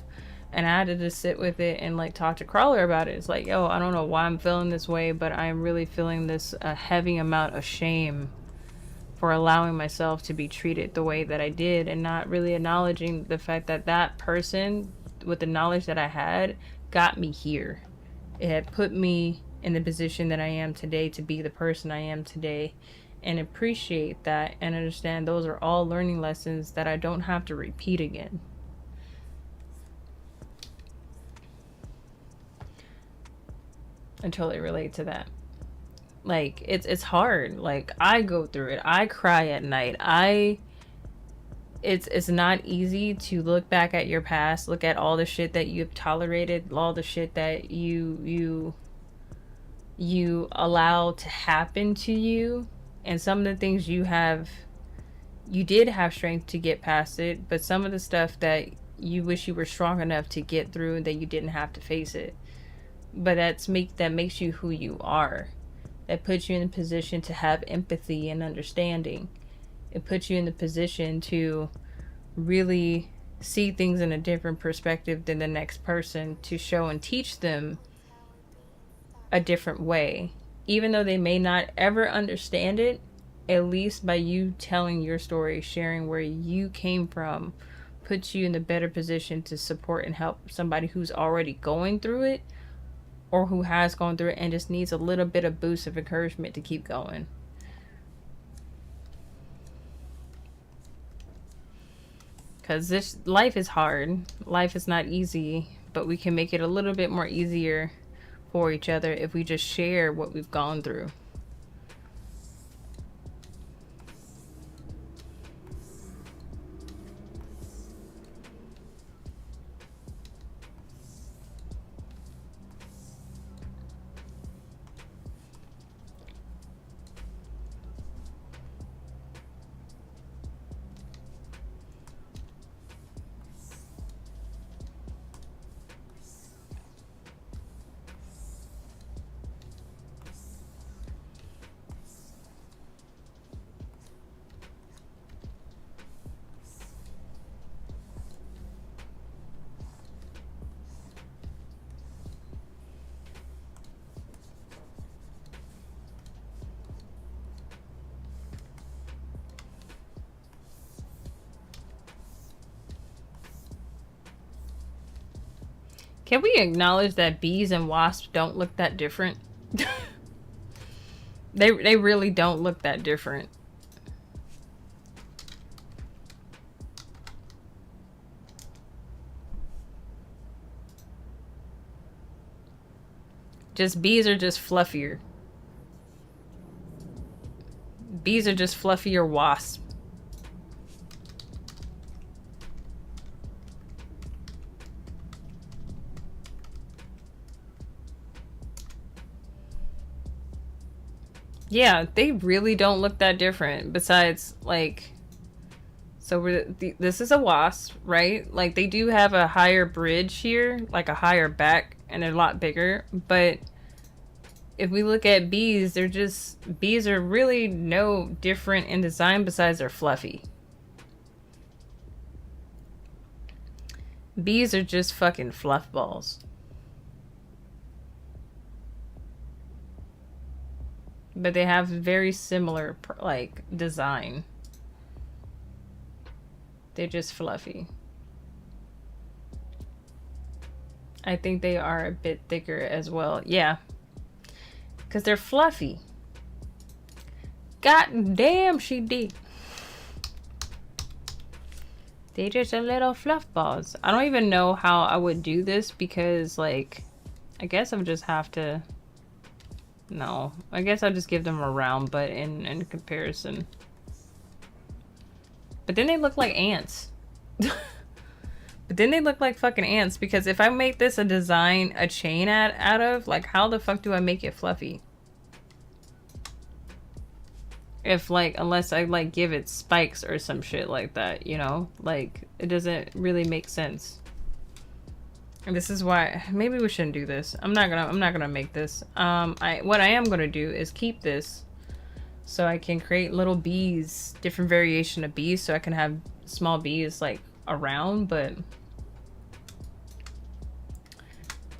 and I had to just sit with it and like talk to Crawler about it. It's like, yo, I don't know why I'm feeling this way, but I'm really feeling this heavy amount of shame for allowing myself to be treated the way that I did, and not really acknowledging the fact that that person, with the knowledge that I had, got me here. It had put me in the position that I am today to be the person I am today. And appreciate that and understand those are all learning lessons that I don't have to repeat again. I totally relate to that. Like, it's hard. Like, I go through it. I cry at night. It's not easy to look back at your past, look at all the shit that you've tolerated, all the shit that you allow to happen to you. And some of the things you did have strength to get past it, but some of the stuff that you wish you were strong enough to get through and that you didn't have to face it. But that makes you who you are. That puts you in a position to have empathy and understanding. It puts you in the position to really see things in a different perspective than the next person, to show and teach them a different way. Even though they may not ever understand it, at least by you telling your story, sharing where you came from, puts you in a better position to support and help somebody who's already going through it, or who has gone through it and just needs a little bit of boost of encouragement to keep going. Because this life is hard. Life is not easy, but we can make it a little bit more easier for each other if we just share what we've gone through. Can we acknowledge that bees and wasps don't look that different? They really don't look that different. Just bees are just fluffier. Bees are just fluffier wasps. Yeah, they really don't look that different. Besides, like, so this is a wasp, right? Like, they do have a higher bridge here, like a higher back, and they're a lot bigger. But if we look at bees, bees are really no different in design besides they're fluffy. Bees are just fucking fluff balls. But they have very similar, like, design. They're just fluffy. I think they are a bit thicker as well. Yeah. Because they're fluffy. God damn, she did. They just a little fluff balls. I don't even know how I would do this because, like, I guess I would just have to... No, I guess I'll just give them a round butt in comparison. But then they look like ants. But then they look like fucking ants because if I make this a chain out of, like, how the fuck do I make it fluffy? If, like, unless I, like, give it spikes or some shit like that, you know? Like, it doesn't really make sense. And this is why maybe we shouldn't do this. I'm not gonna make this. What I am gonna do is keep this so I can create little bees, different variation of bees, so I can have small bees like around, but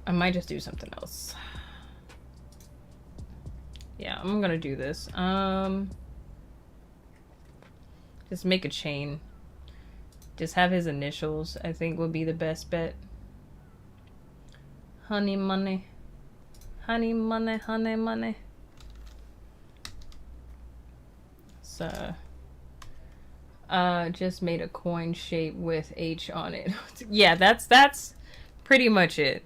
I might just do something else. Yeah, I'm gonna do this. Just make a chain. Just have his initials, I think would be the best bet. Honey money. Honey money, honey money. So, just made a coin shape with H on it. Yeah, that's pretty much it.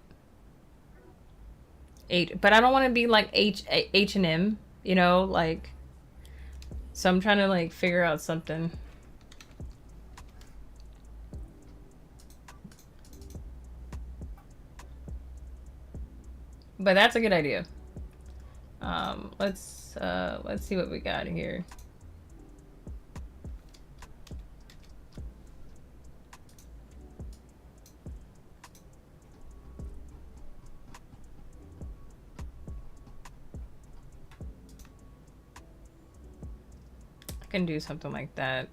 But I don't want to be like H&M, you know, like, so I'm trying to like figure out something. But that's a good idea. Let's see what we got here. I can do something like that,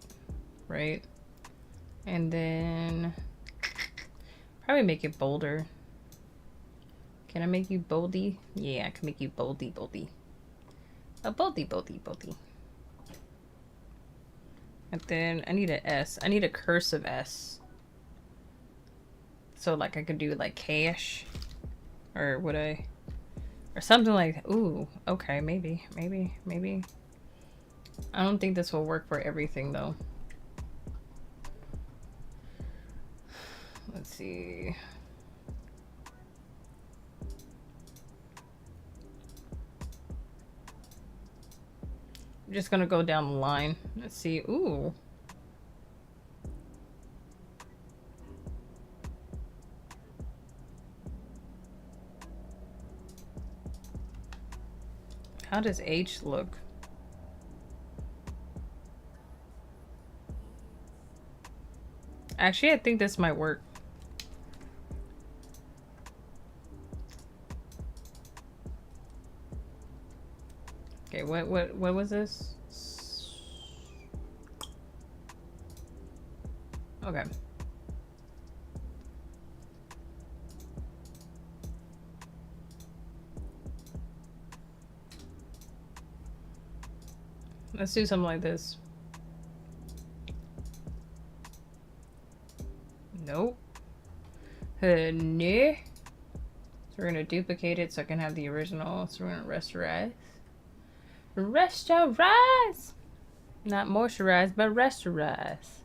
right? And then probably make it bolder. Can I make you boldy? Yeah, I can make you boldy. A boldy. And then I need an S. I need a cursive S. So like I could do like cash. Or would I? Or something like, ooh, okay, maybe. I don't think this will work for everything though. Let's see. I'm just gonna go down the line. Let's see. Ooh. How does H look? Actually, I think this might work. Okay, what was this? Okay. Let's do something like this. Nope. No. So we're gonna duplicate it so I can have the original. So we're gonna rasterize. Rasterize! Not moisturize, but rasterize.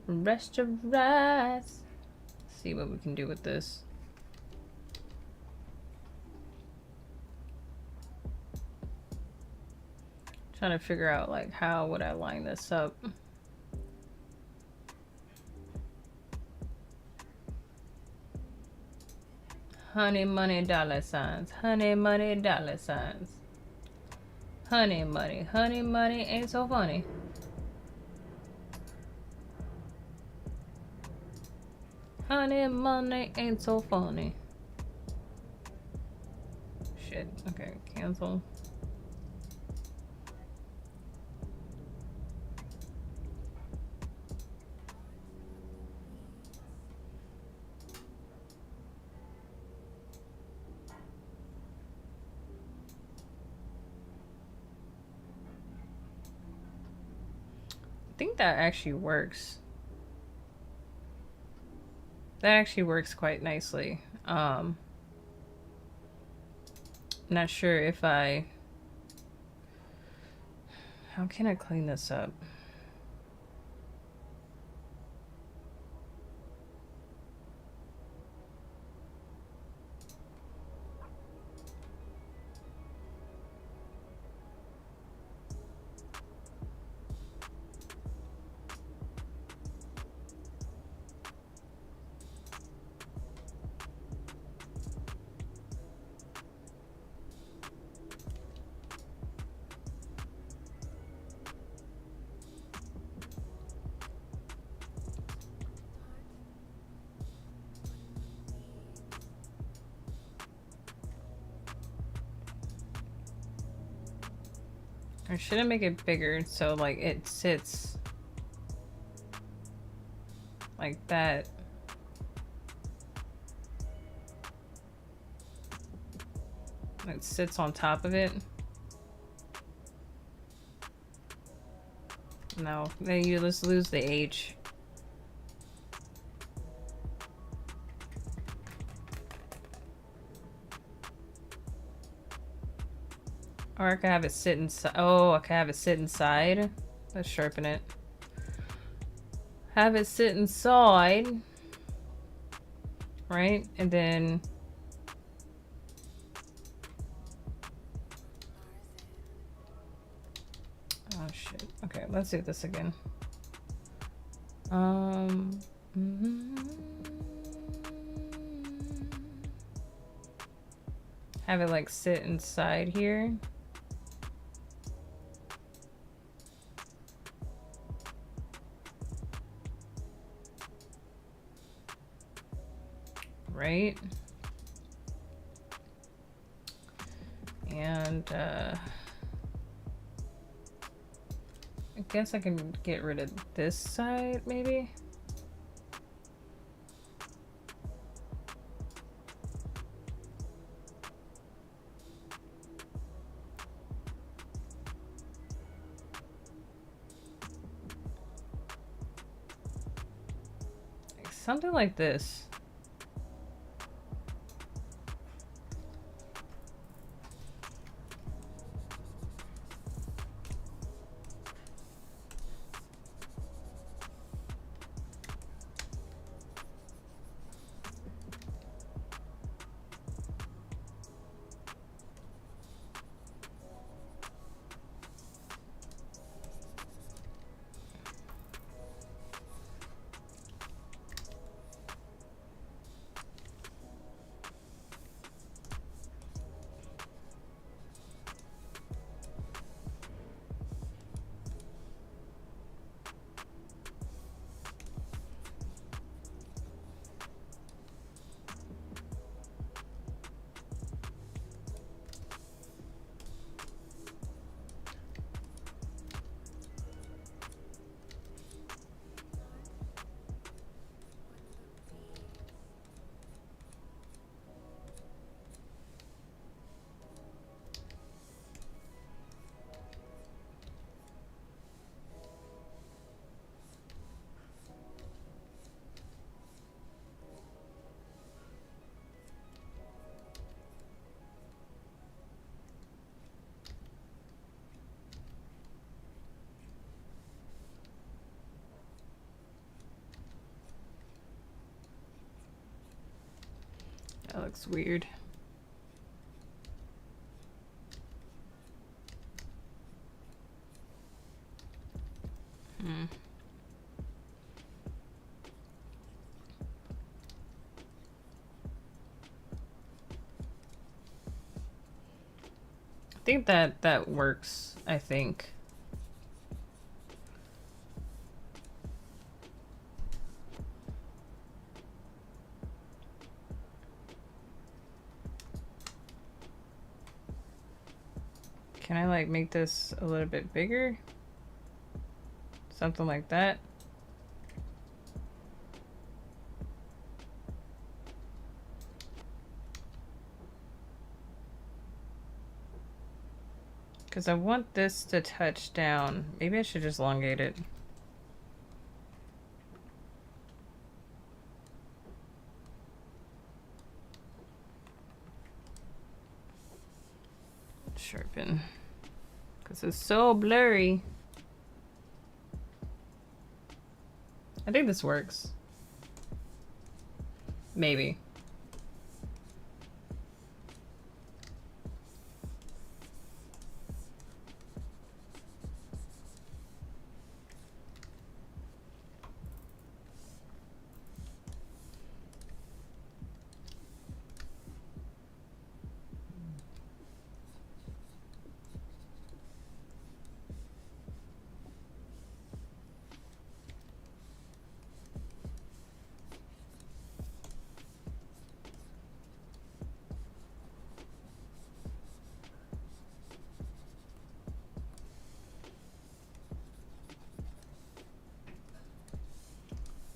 Rasterize. See what we can do with this. Trying to figure out like how would I line this up. Honey, money, dollar signs. Honey, money, dollar signs. Honey, money ain't so funny. Honey, money ain't so funny. Shit. Okay, cancel. I think that actually works. That actually works quite nicely. Not sure if how can I clean this up? I shouldn't make it bigger so like it sits like that. It sits on top of it. No, then you just lose the H. Or I could have it sit inside. Oh, I could have it sit inside. Let's sharpen it. Have it sit inside. Right? And then... Oh, shit. Okay, let's do this again. Have it, like, sit inside here. Right? And I guess I can get rid of this side maybe. Something like this. looks weird. I think that works, I think. Can I like make this a little bit bigger? Something like that. Because I want this to touch down. Maybe I should just elongate it. Sharpen. Because it's so blurry. I think this works. Maybe.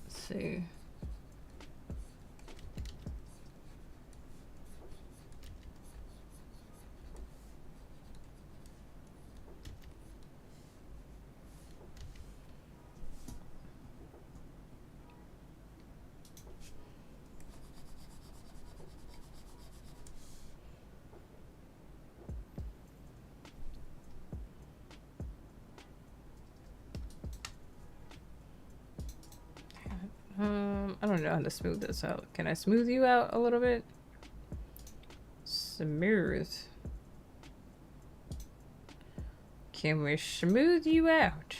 See. I don't know how to smooth this out. Can I smooth you out a little bit? Smooth. Can we smooth you out?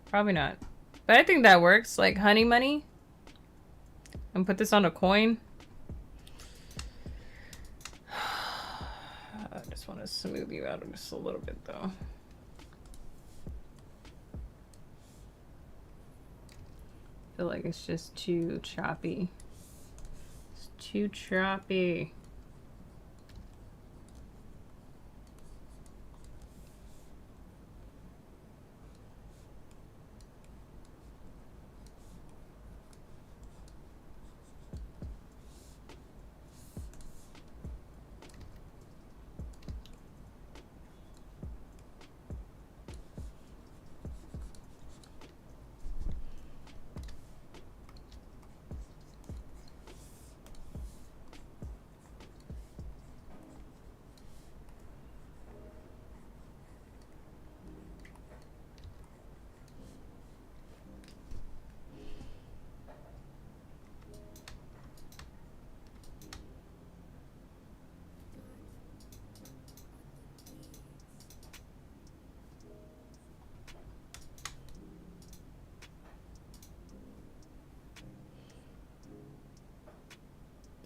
Probably not. But I think that works. Like honey money. And put this on a coin. I just want to smooth you out just a little bit though. I feel like it's just too choppy. It's too choppy.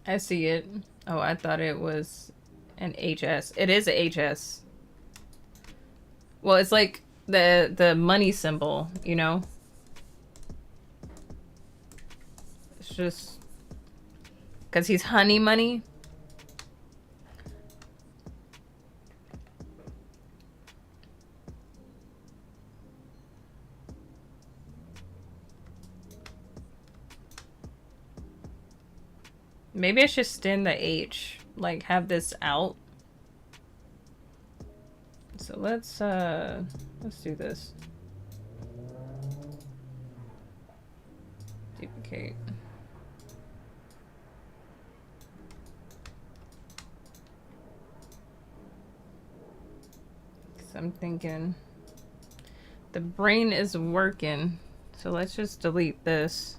I see it. Oh, I thought it was an HS. It is a HS. Well, it's like the money symbol, you know? It's just because he's honey money. Maybe I should stand the H, like have this out. So let's do this. Duplicate. So I'm thinking the brain is working. So let's just delete this.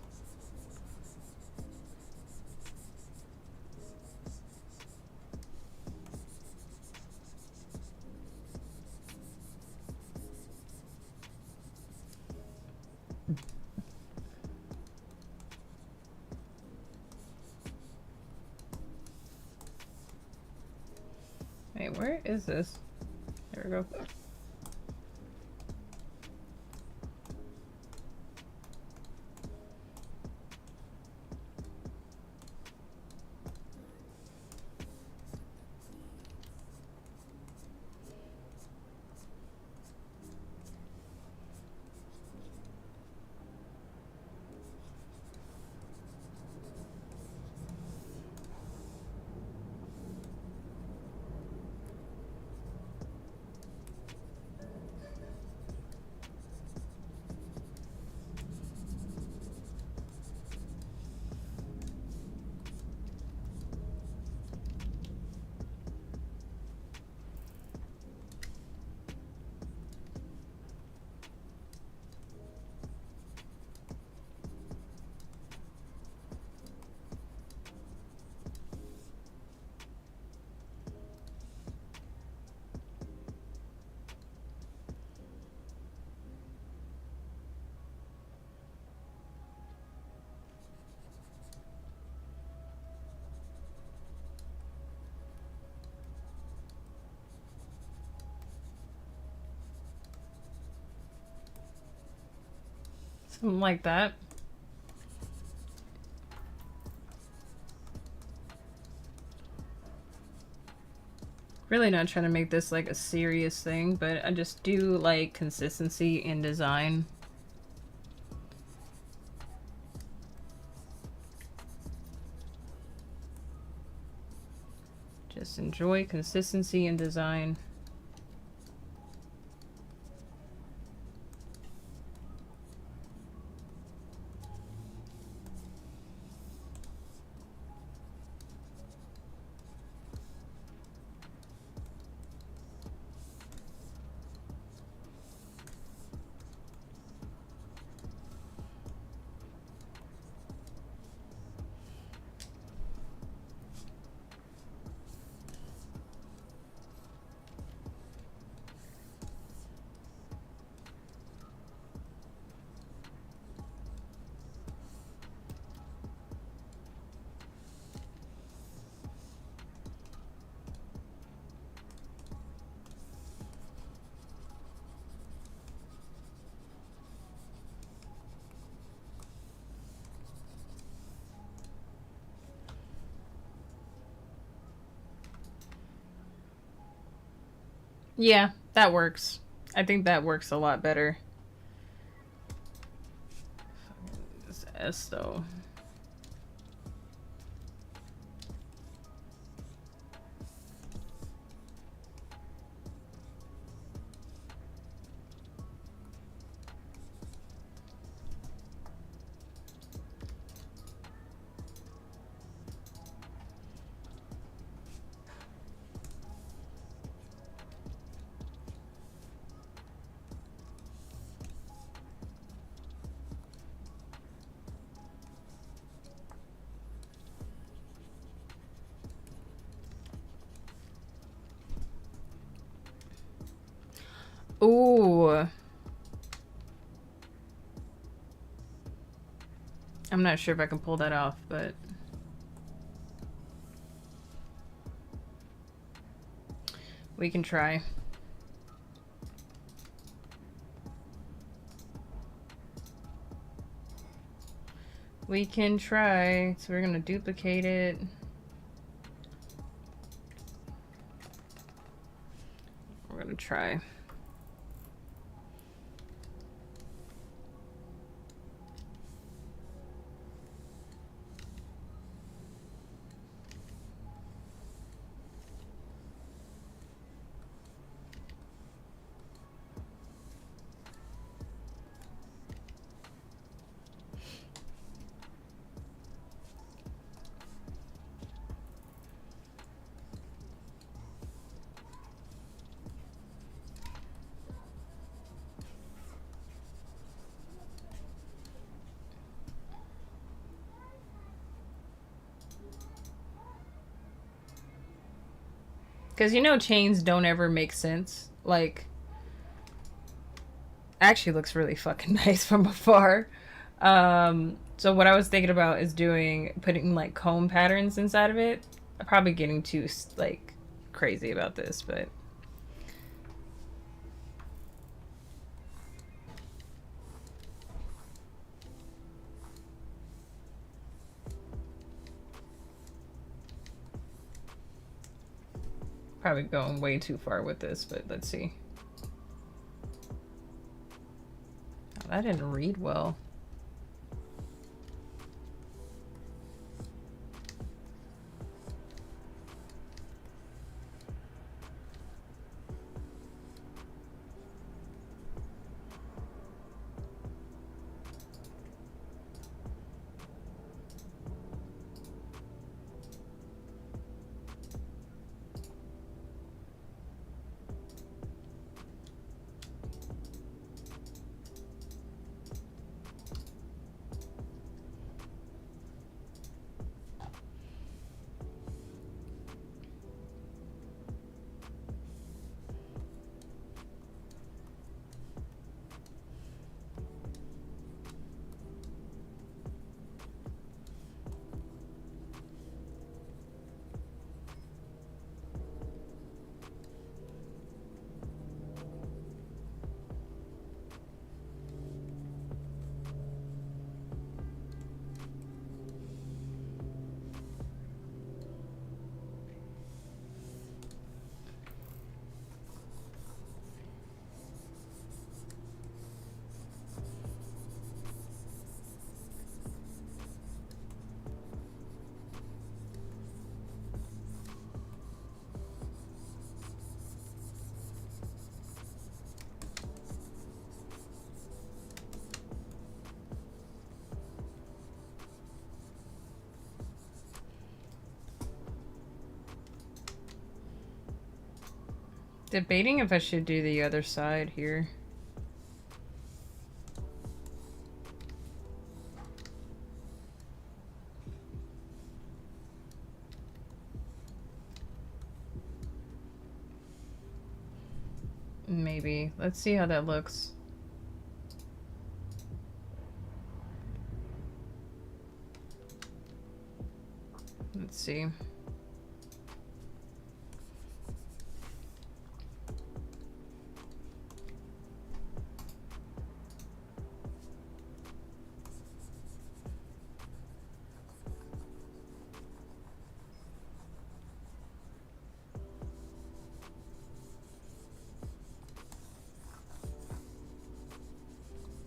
Where is this? There we go. Something like that. Really not trying to make this like a serious thing, but I just do like consistency in design. Just enjoy consistency in design. Yeah, that works. I think that works a lot better. This S though. Ooh. I'm not sure if I can pull that off, but we can try. We can try. So we're gonna duplicate it. We're gonna try. Because you know chains don't ever make sense. Like, actually looks really fucking nice from afar. So what I was thinking about is putting like comb patterns inside of it. I'm probably getting too like crazy about this, but probably going way too far with this, but let's see. Oh, that didn't read well. Debating if I should do the other side here. Maybe. Let's see how that looks. Let's see.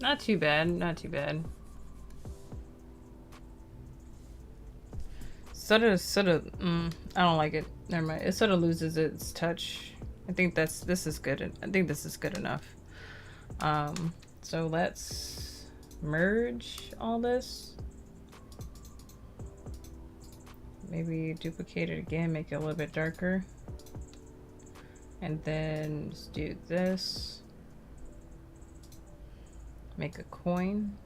Not too bad, not too bad. Sort of, I don't like it. Never mind. It sort of loses its touch. I think this is good. I think this is good enough. So let's merge all this. Maybe duplicate it again, make it a little bit darker. And then just do this. Make a coin.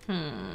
Hmm.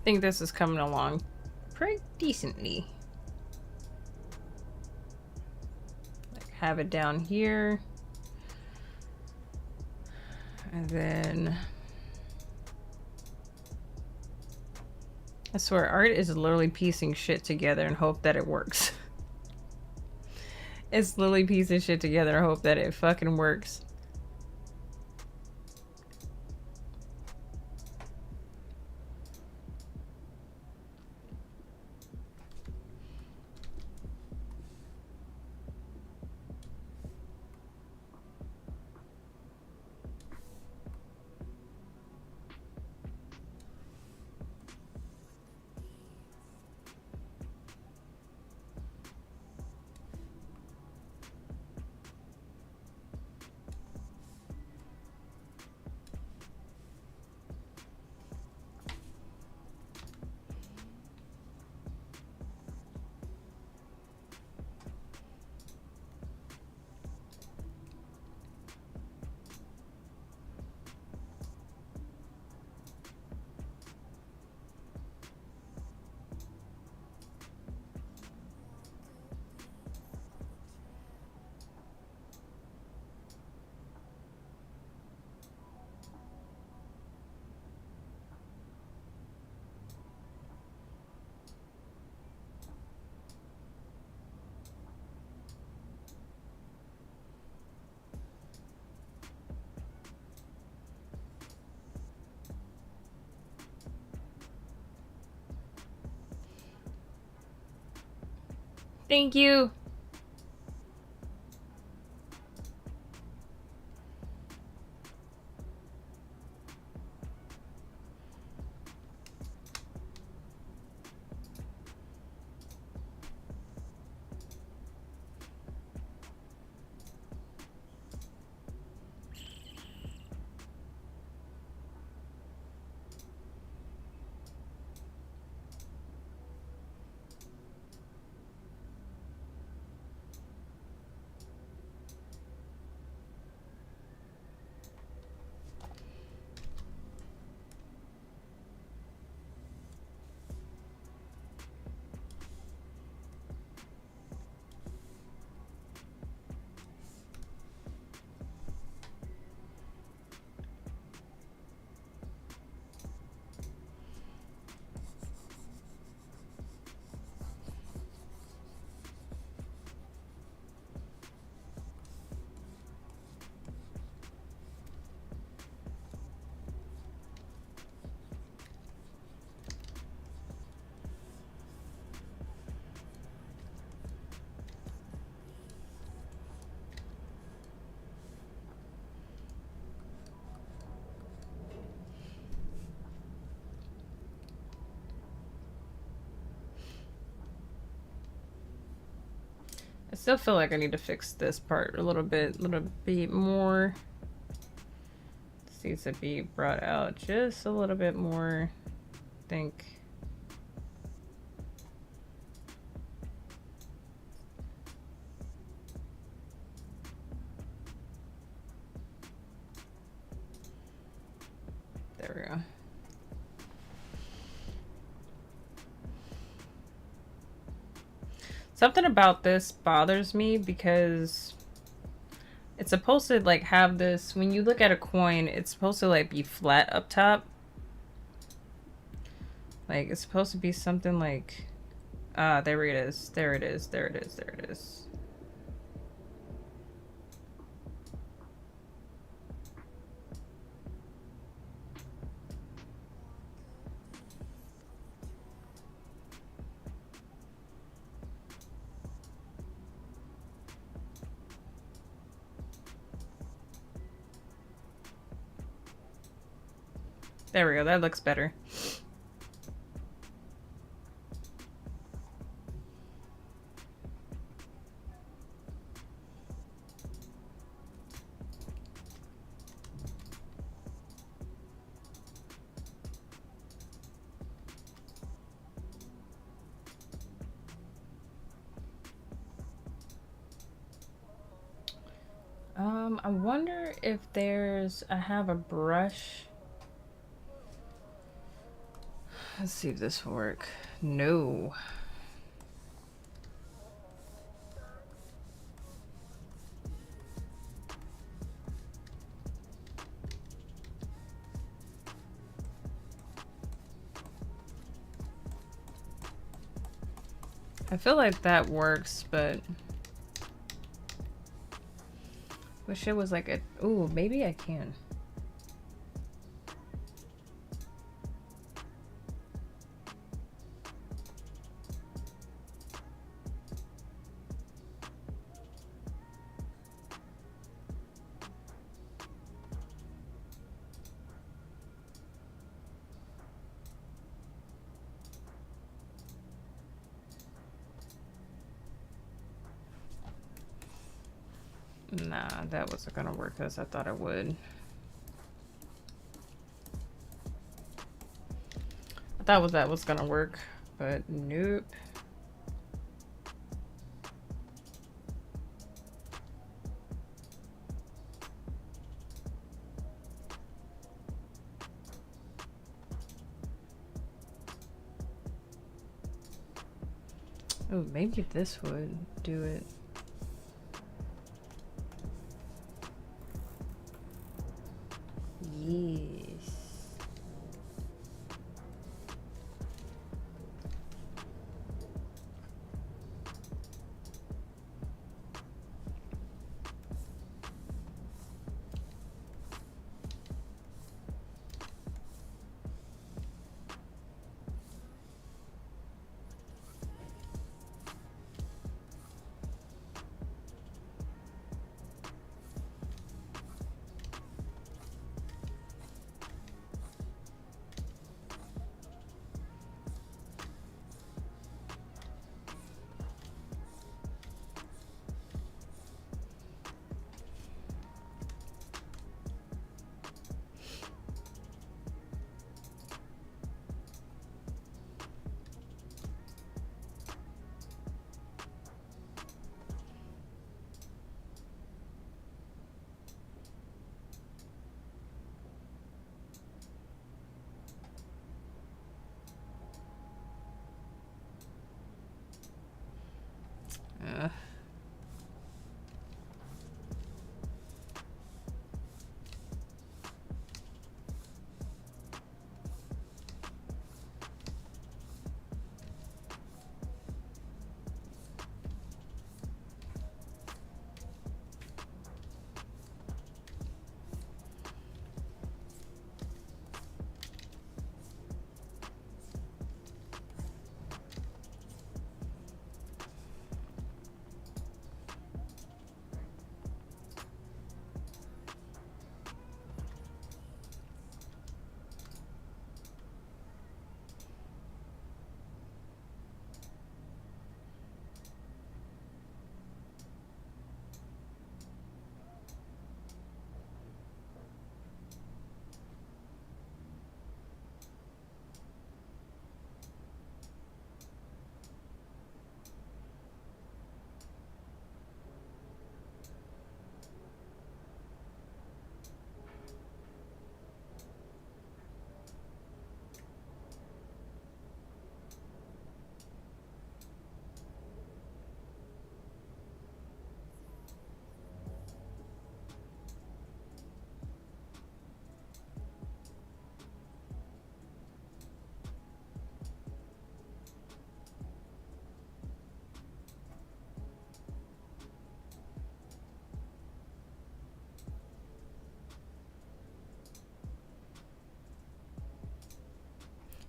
I think this is coming along pretty decently. Like, have it down here. And then I swear, art is literally piecing shit together and hope that it works. It's literally piecing shit together and hope that it fucking works. Thank you. I still feel like I need to fix this part a little bit more. This needs to be brought out just a little bit more, I think. There we go. Something about this bothers me because it's supposed to like have this, when you look at a coin, it's supposed to like be flat up top. Like it's supposed to be something like, there it is. There it is. There it is. There it is. There we go. That looks better. I wonder if I have a brush. Let's see if this will work. No. I feel like that works, but wish it was like a, ooh, maybe I can. Nah, that wasn't gonna work as I thought it would. I thought that was gonna work, but nope. Oh, maybe this would do it. Yes.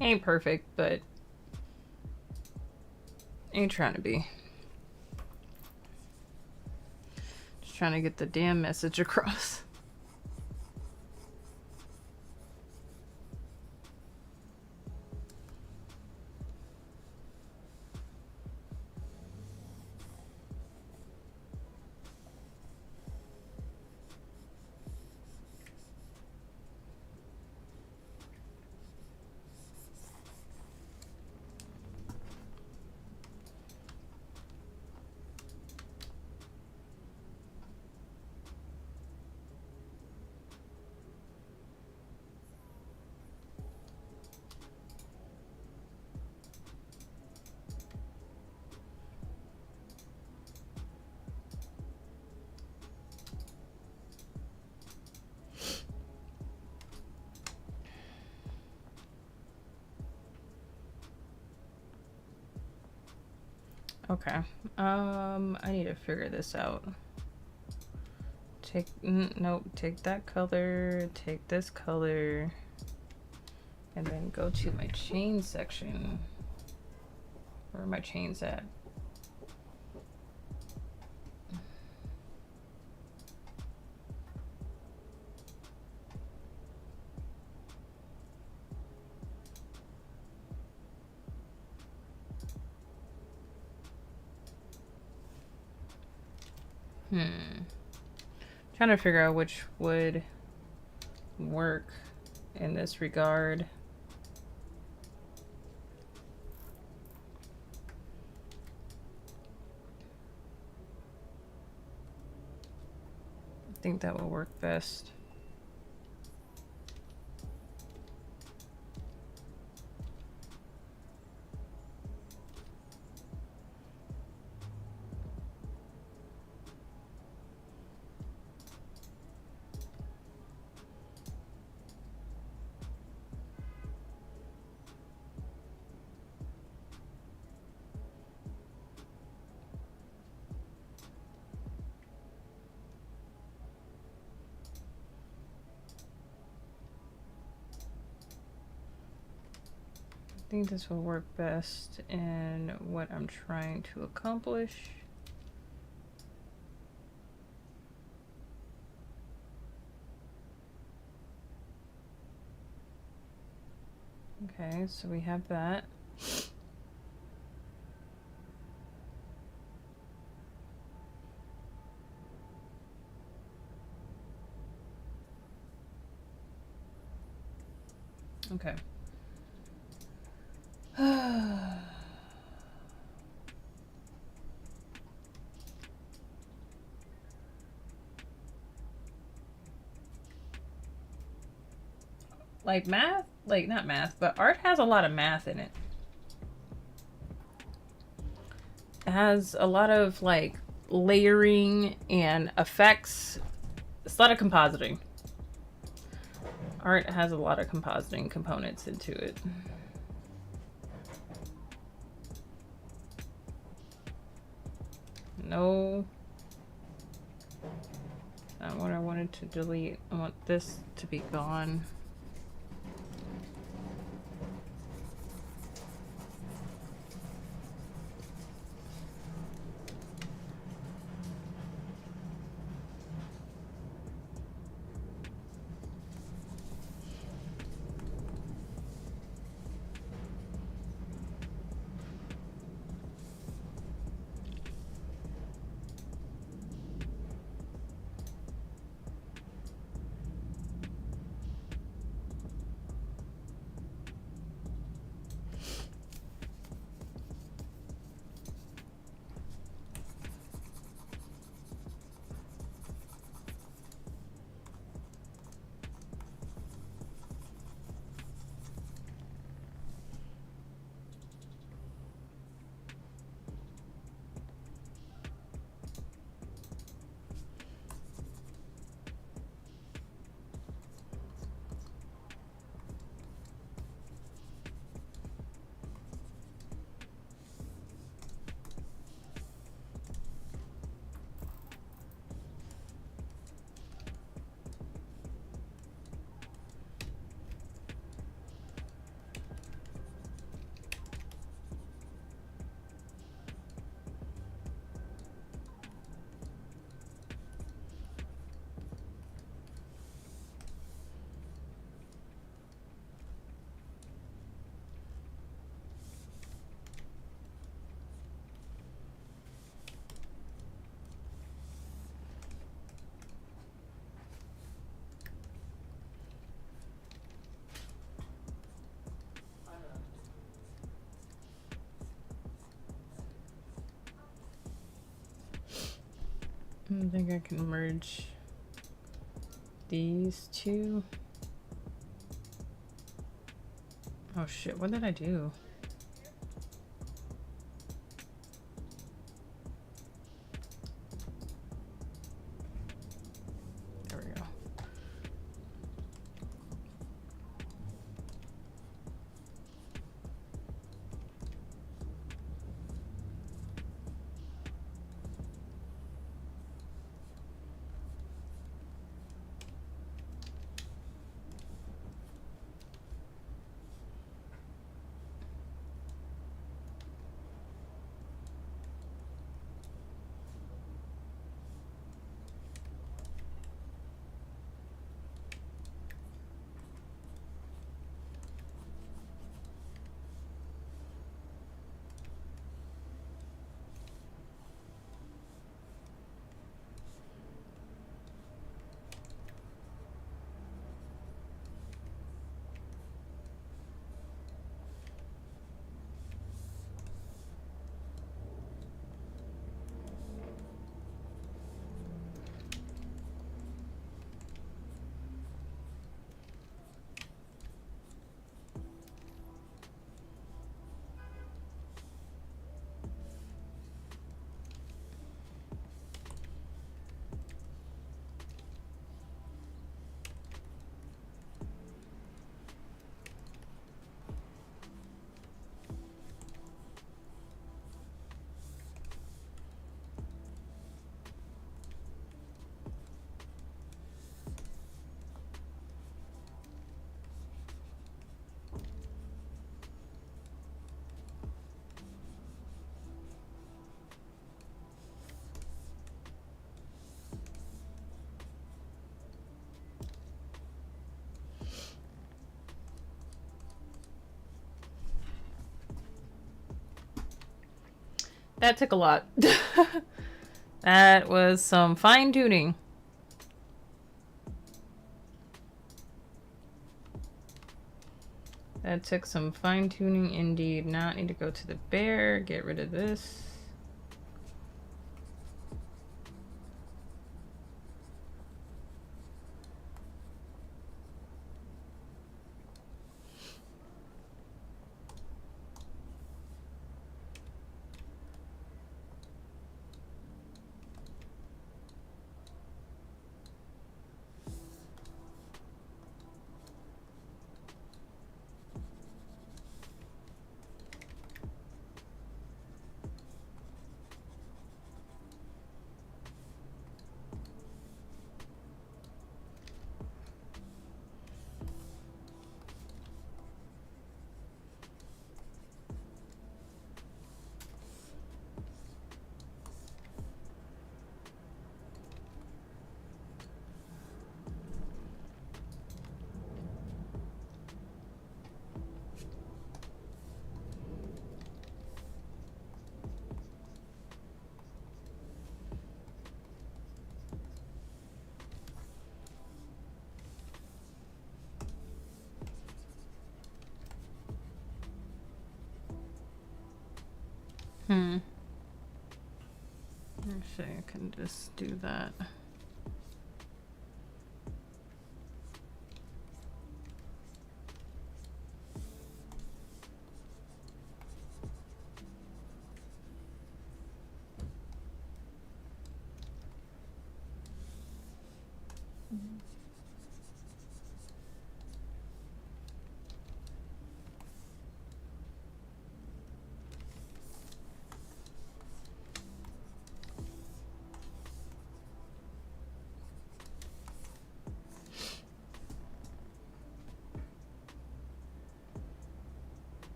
Ain't perfect, but ain't trying to be. Just trying to get the damn message across. Okay. I need to figure this out. Nope, take that color, take this color, and then go to my chain section. Where are my chains at? Trying to figure out which would work in this regard. I think that will work best. I think this will work best in what I'm trying to accomplish. Okay, so we have that. Okay. Like math, like not math, but art has a lot of math in it. It has a lot of like layering and effects. It's a lot of compositing. Art has a lot of compositing components into it. No. Not what I wanted to delete. I want this to be gone. I think I can merge these two. Oh shit, what did I do? There we go. That took a lot. That was some fine tuning. That took some fine tuning indeed. Now I need to go to the bear, get rid of this. Actually, I can just do that.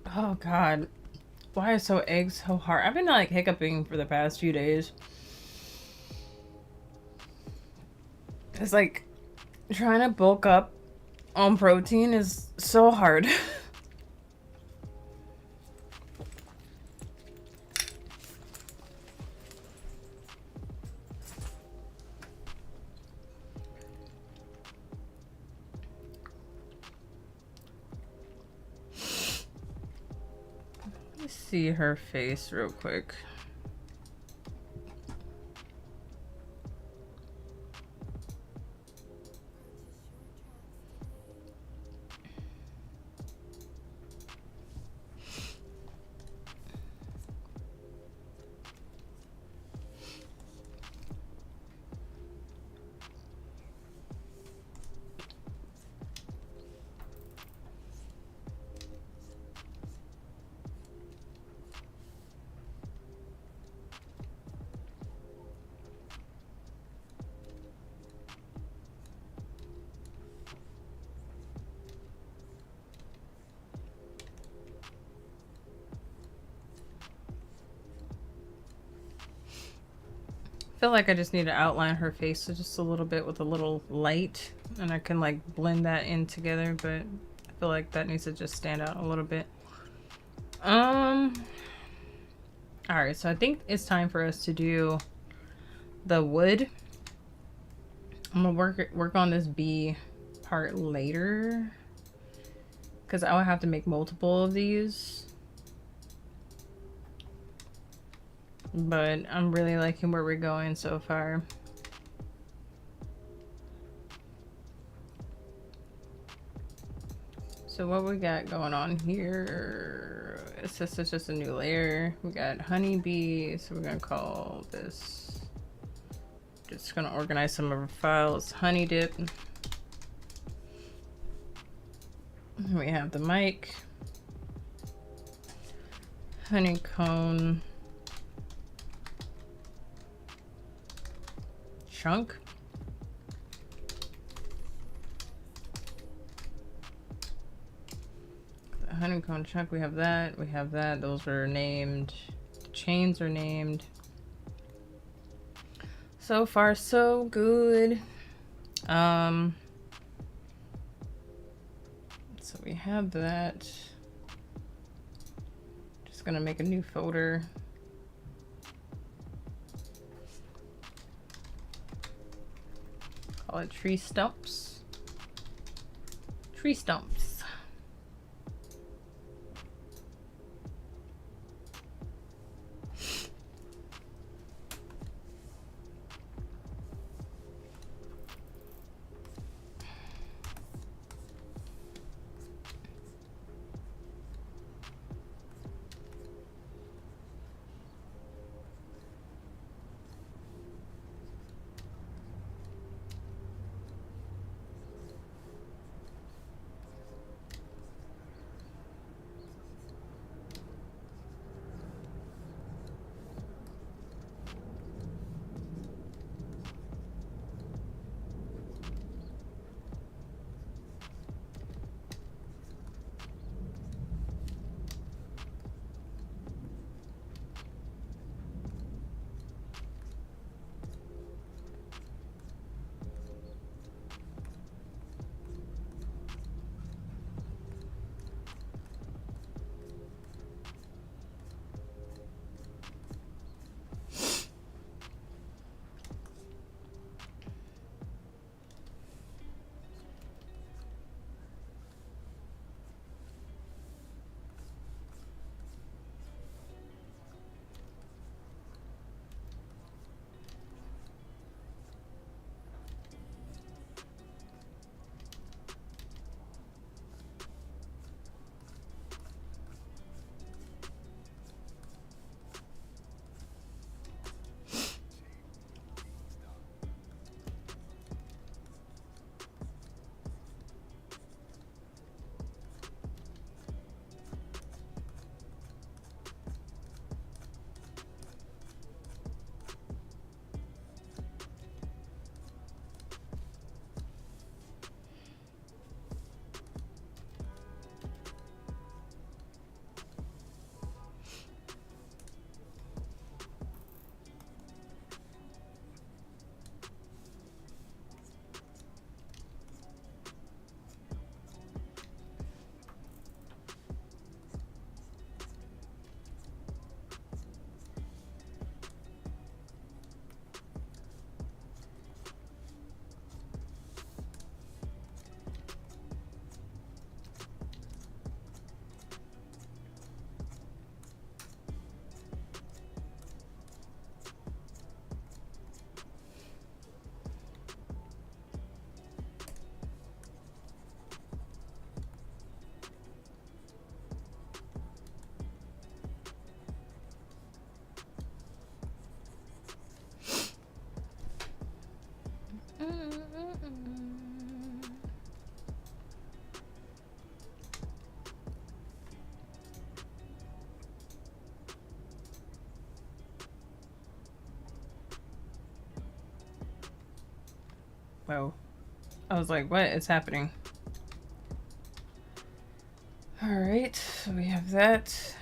Oh god. Why is so eggs so hard? I've been like hiccuping for the past few days. It's like trying to bulk up on protein is so hard. Let's see her face real quick. I feel like I just need to outline her face just a little bit with a little light, and I can like blend that in together, but I feel like that needs to just stand out a little bit. Alright, so I think it's time for us to do the wood. I'm gonna work on this bee part later, because I will have to make multiple of these. But I'm really liking where we're going so far. So what we got going on here? It's just a new layer. We got honeybee, so we're gonna call this, just gonna organize some of our files. Honey dip. We have the mic. Honeycomb. Chunk. The honeycomb chunk, we have that. We have that. Those are named. The chains are named. So far, so good. So we have that. Just gonna make a new folder. Call it tree stumps. Tree stumps. Whoa. I was like, what is happening? Alright, so we have that.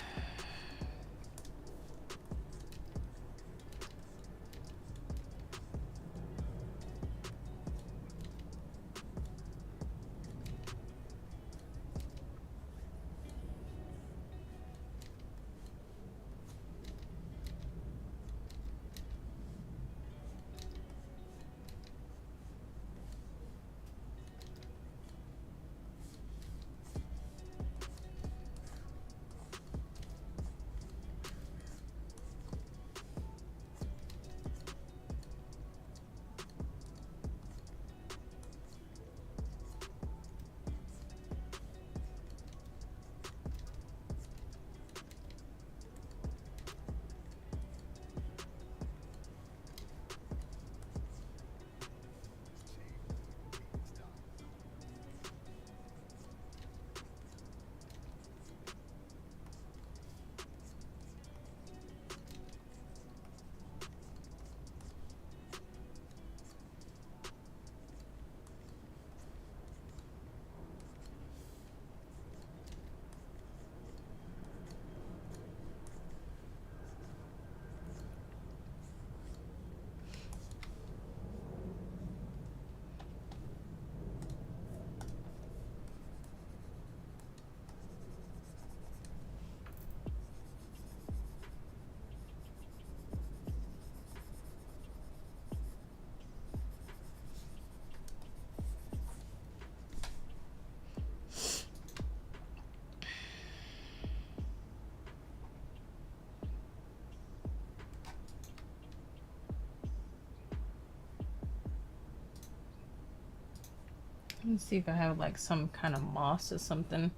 Let's see if I have like some kind of moss or something.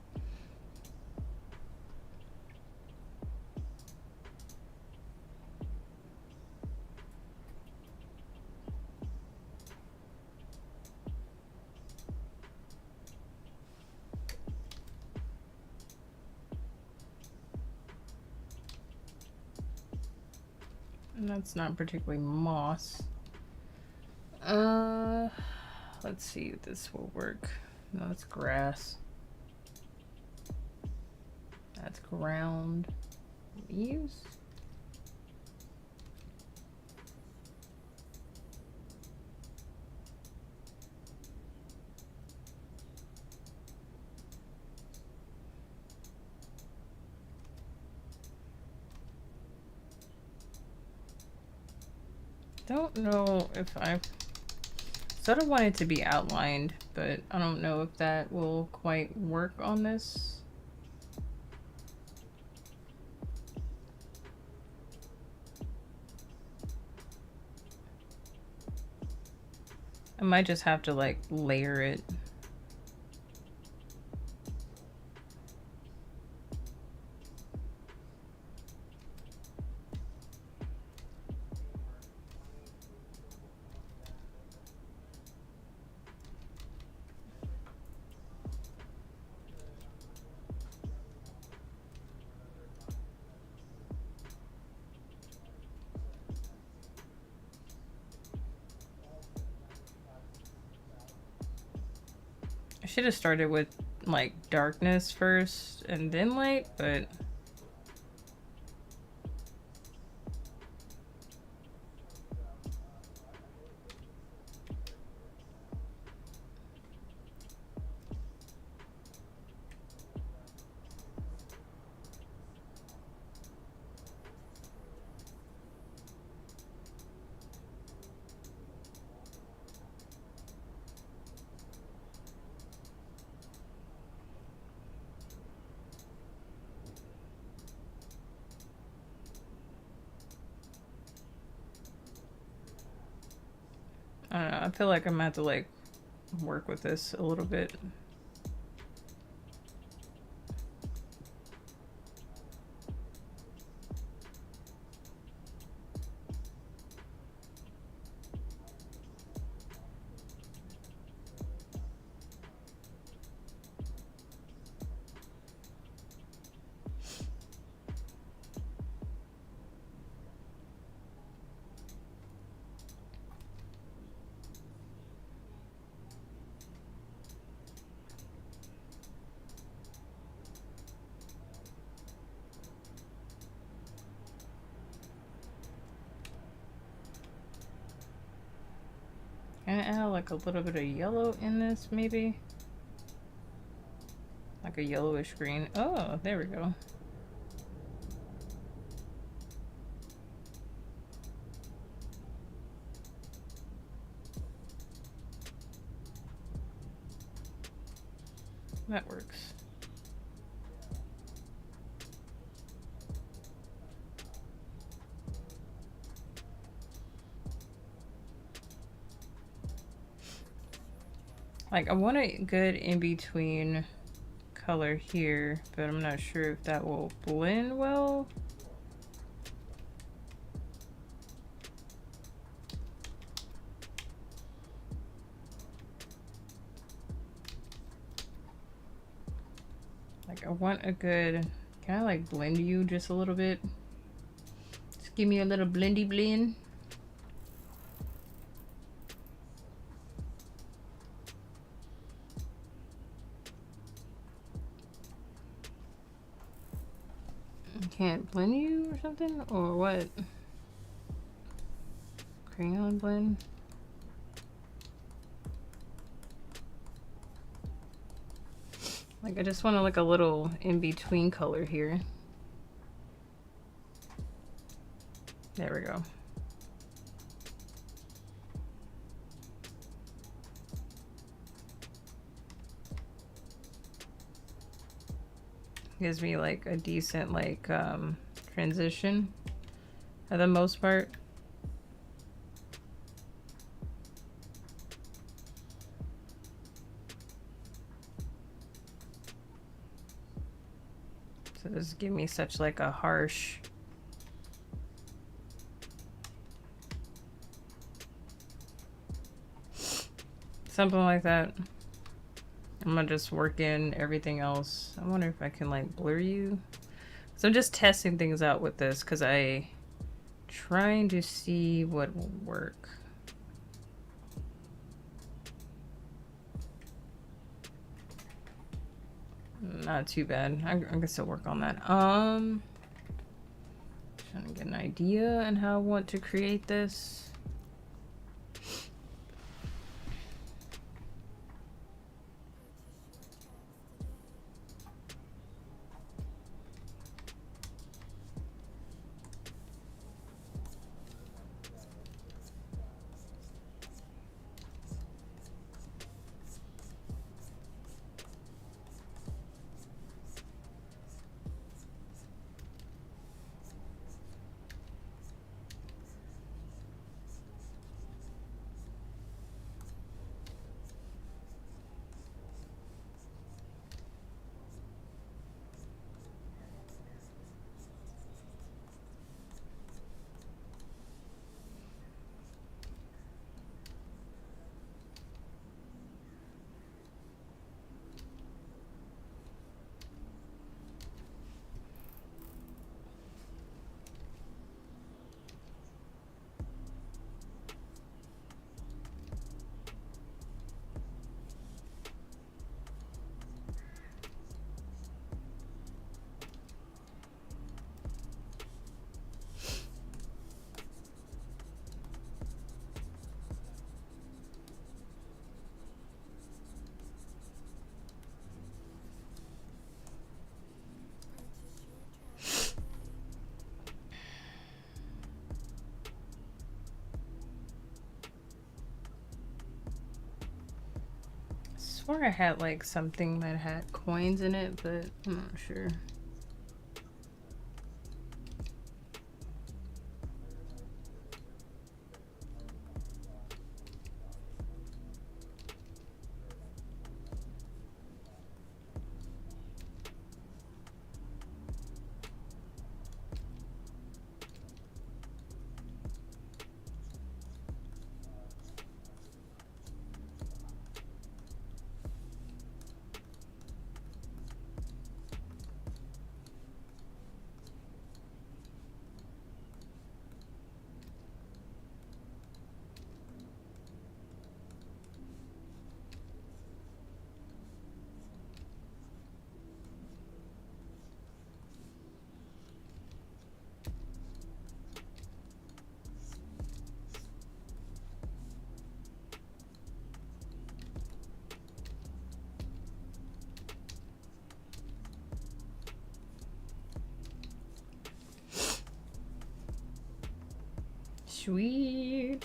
And that's not particularly moss. Let's see if this will work. No, it's grass. That's ground leaves. Don't know if I sort of want it to be outlined, but I don't know if that will quite work on this. I might just have to like layer it. I should have started with like darkness first and then light, but I don't know. I feel like I'm gonna have to like work with this a little bit. Can I add like a little bit of yellow in this, maybe? Like a yellowish green. Oh, there we go. That works. Like, I want a good in-between color here, but I'm not sure if that will blend well. Like, I want a good... Can I, like, blend you just a little bit? Just give me a little blendy blend. Can't blend you or something? Or what? Crayon blend? Like, I just want to like a little in-between color here. There we go. Gives me like a decent like transition for the most part. So this give me such like a harsh something like that. I'm gonna just work in everything else. I wonder if I can like blur you. So I'm just testing things out with this because I trying to see what will work. Not too bad. I can still work on that. Trying to get an idea on how I want to create this. I swore I had like something that had coins in it, but I'm not sure. Sweet.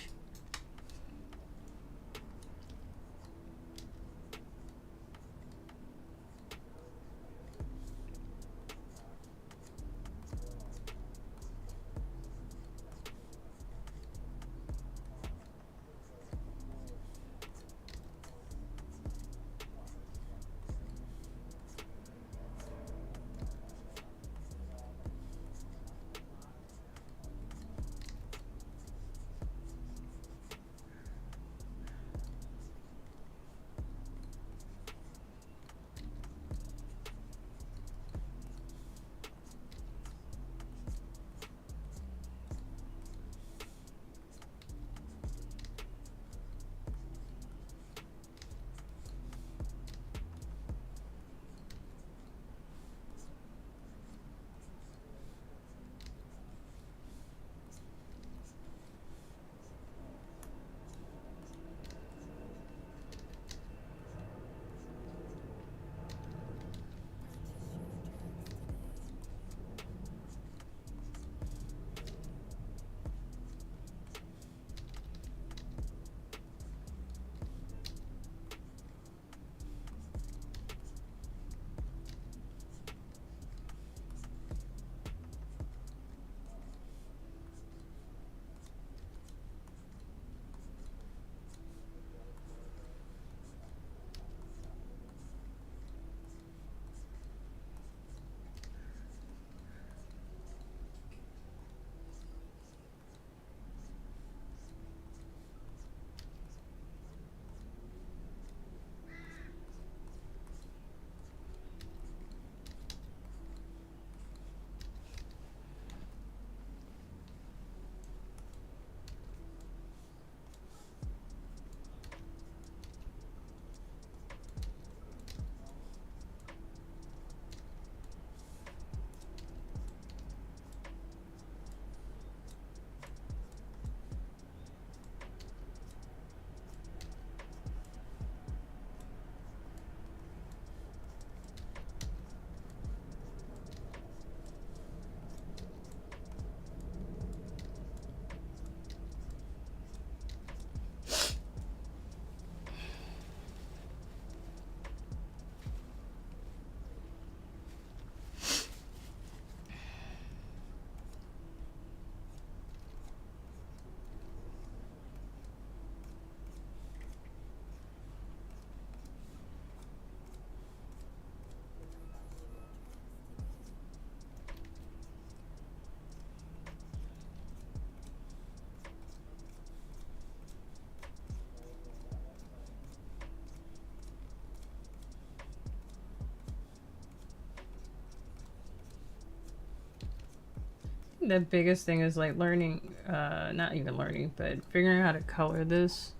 The biggest thing is like learning, not even learning, but figuring out how to color this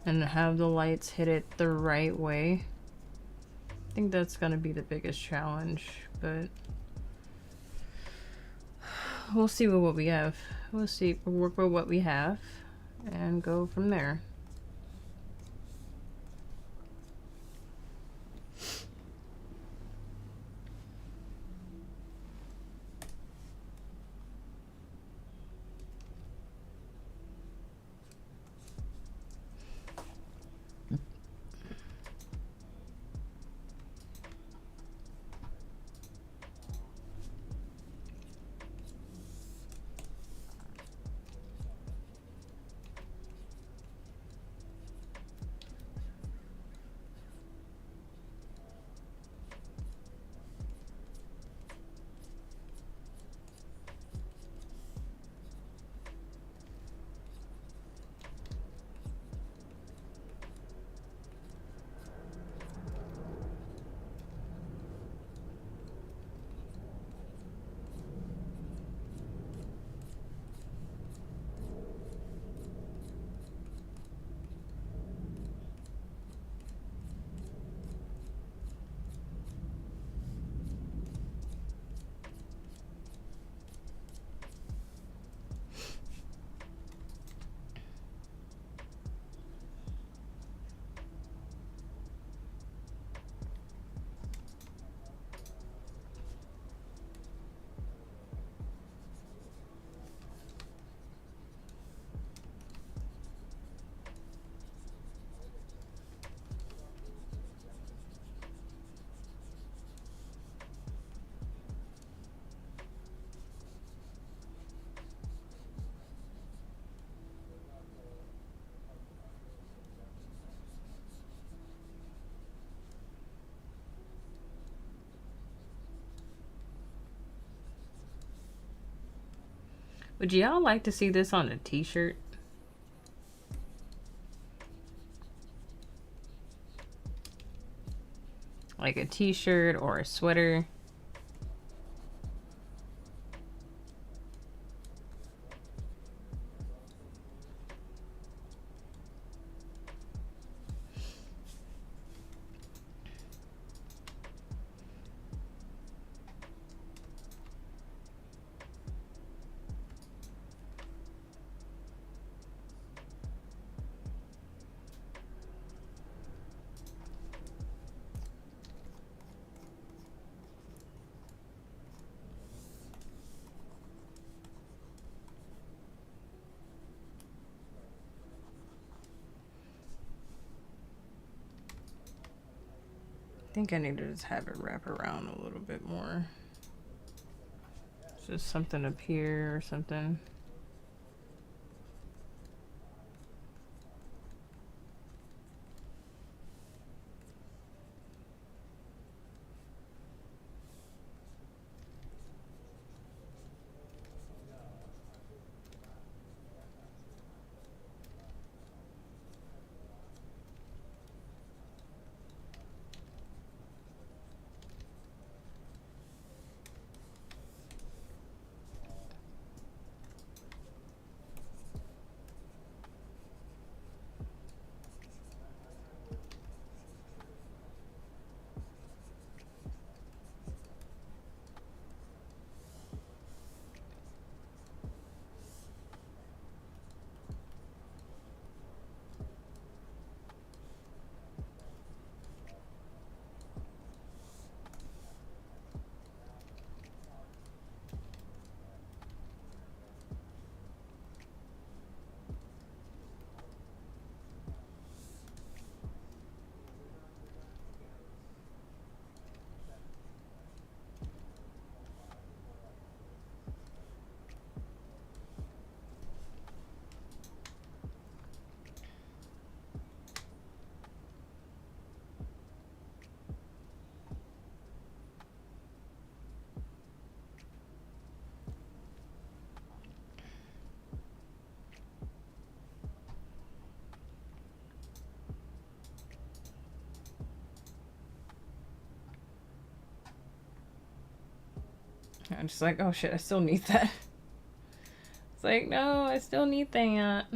and have the lights hit it the right way. I think that's gonna be the biggest challenge, but we'll see with what we have. We'll see, we'll work with what we have and go from there. Would y'all like to see this on a t-shirt? Like a t-shirt or a sweater? I think I need to just have it wrap around a little bit more. Just something up here or something. I'm just like, oh shit, I still need that. It's like, no, I still need that.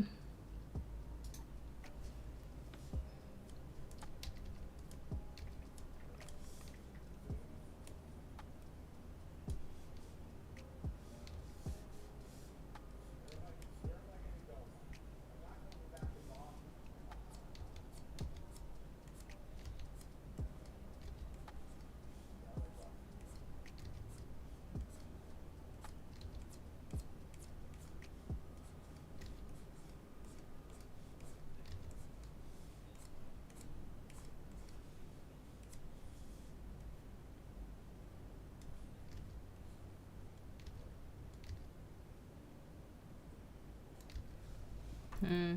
Hmm.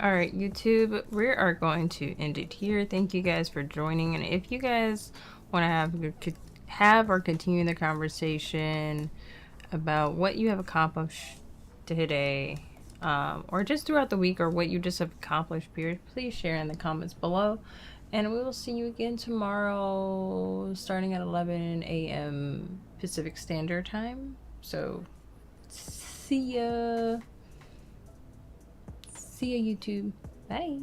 All right, YouTube, we are going to end it here. Thank you guys for joining. And if you guys want to have or continue the conversation about what you have accomplished today, or just throughout the week, or what you just have accomplished, period, please share in the comments below. And we will see you again tomorrow, starting at 11 a.m. Pacific Standard Time. So, see ya. See ya, YouTube. Bye.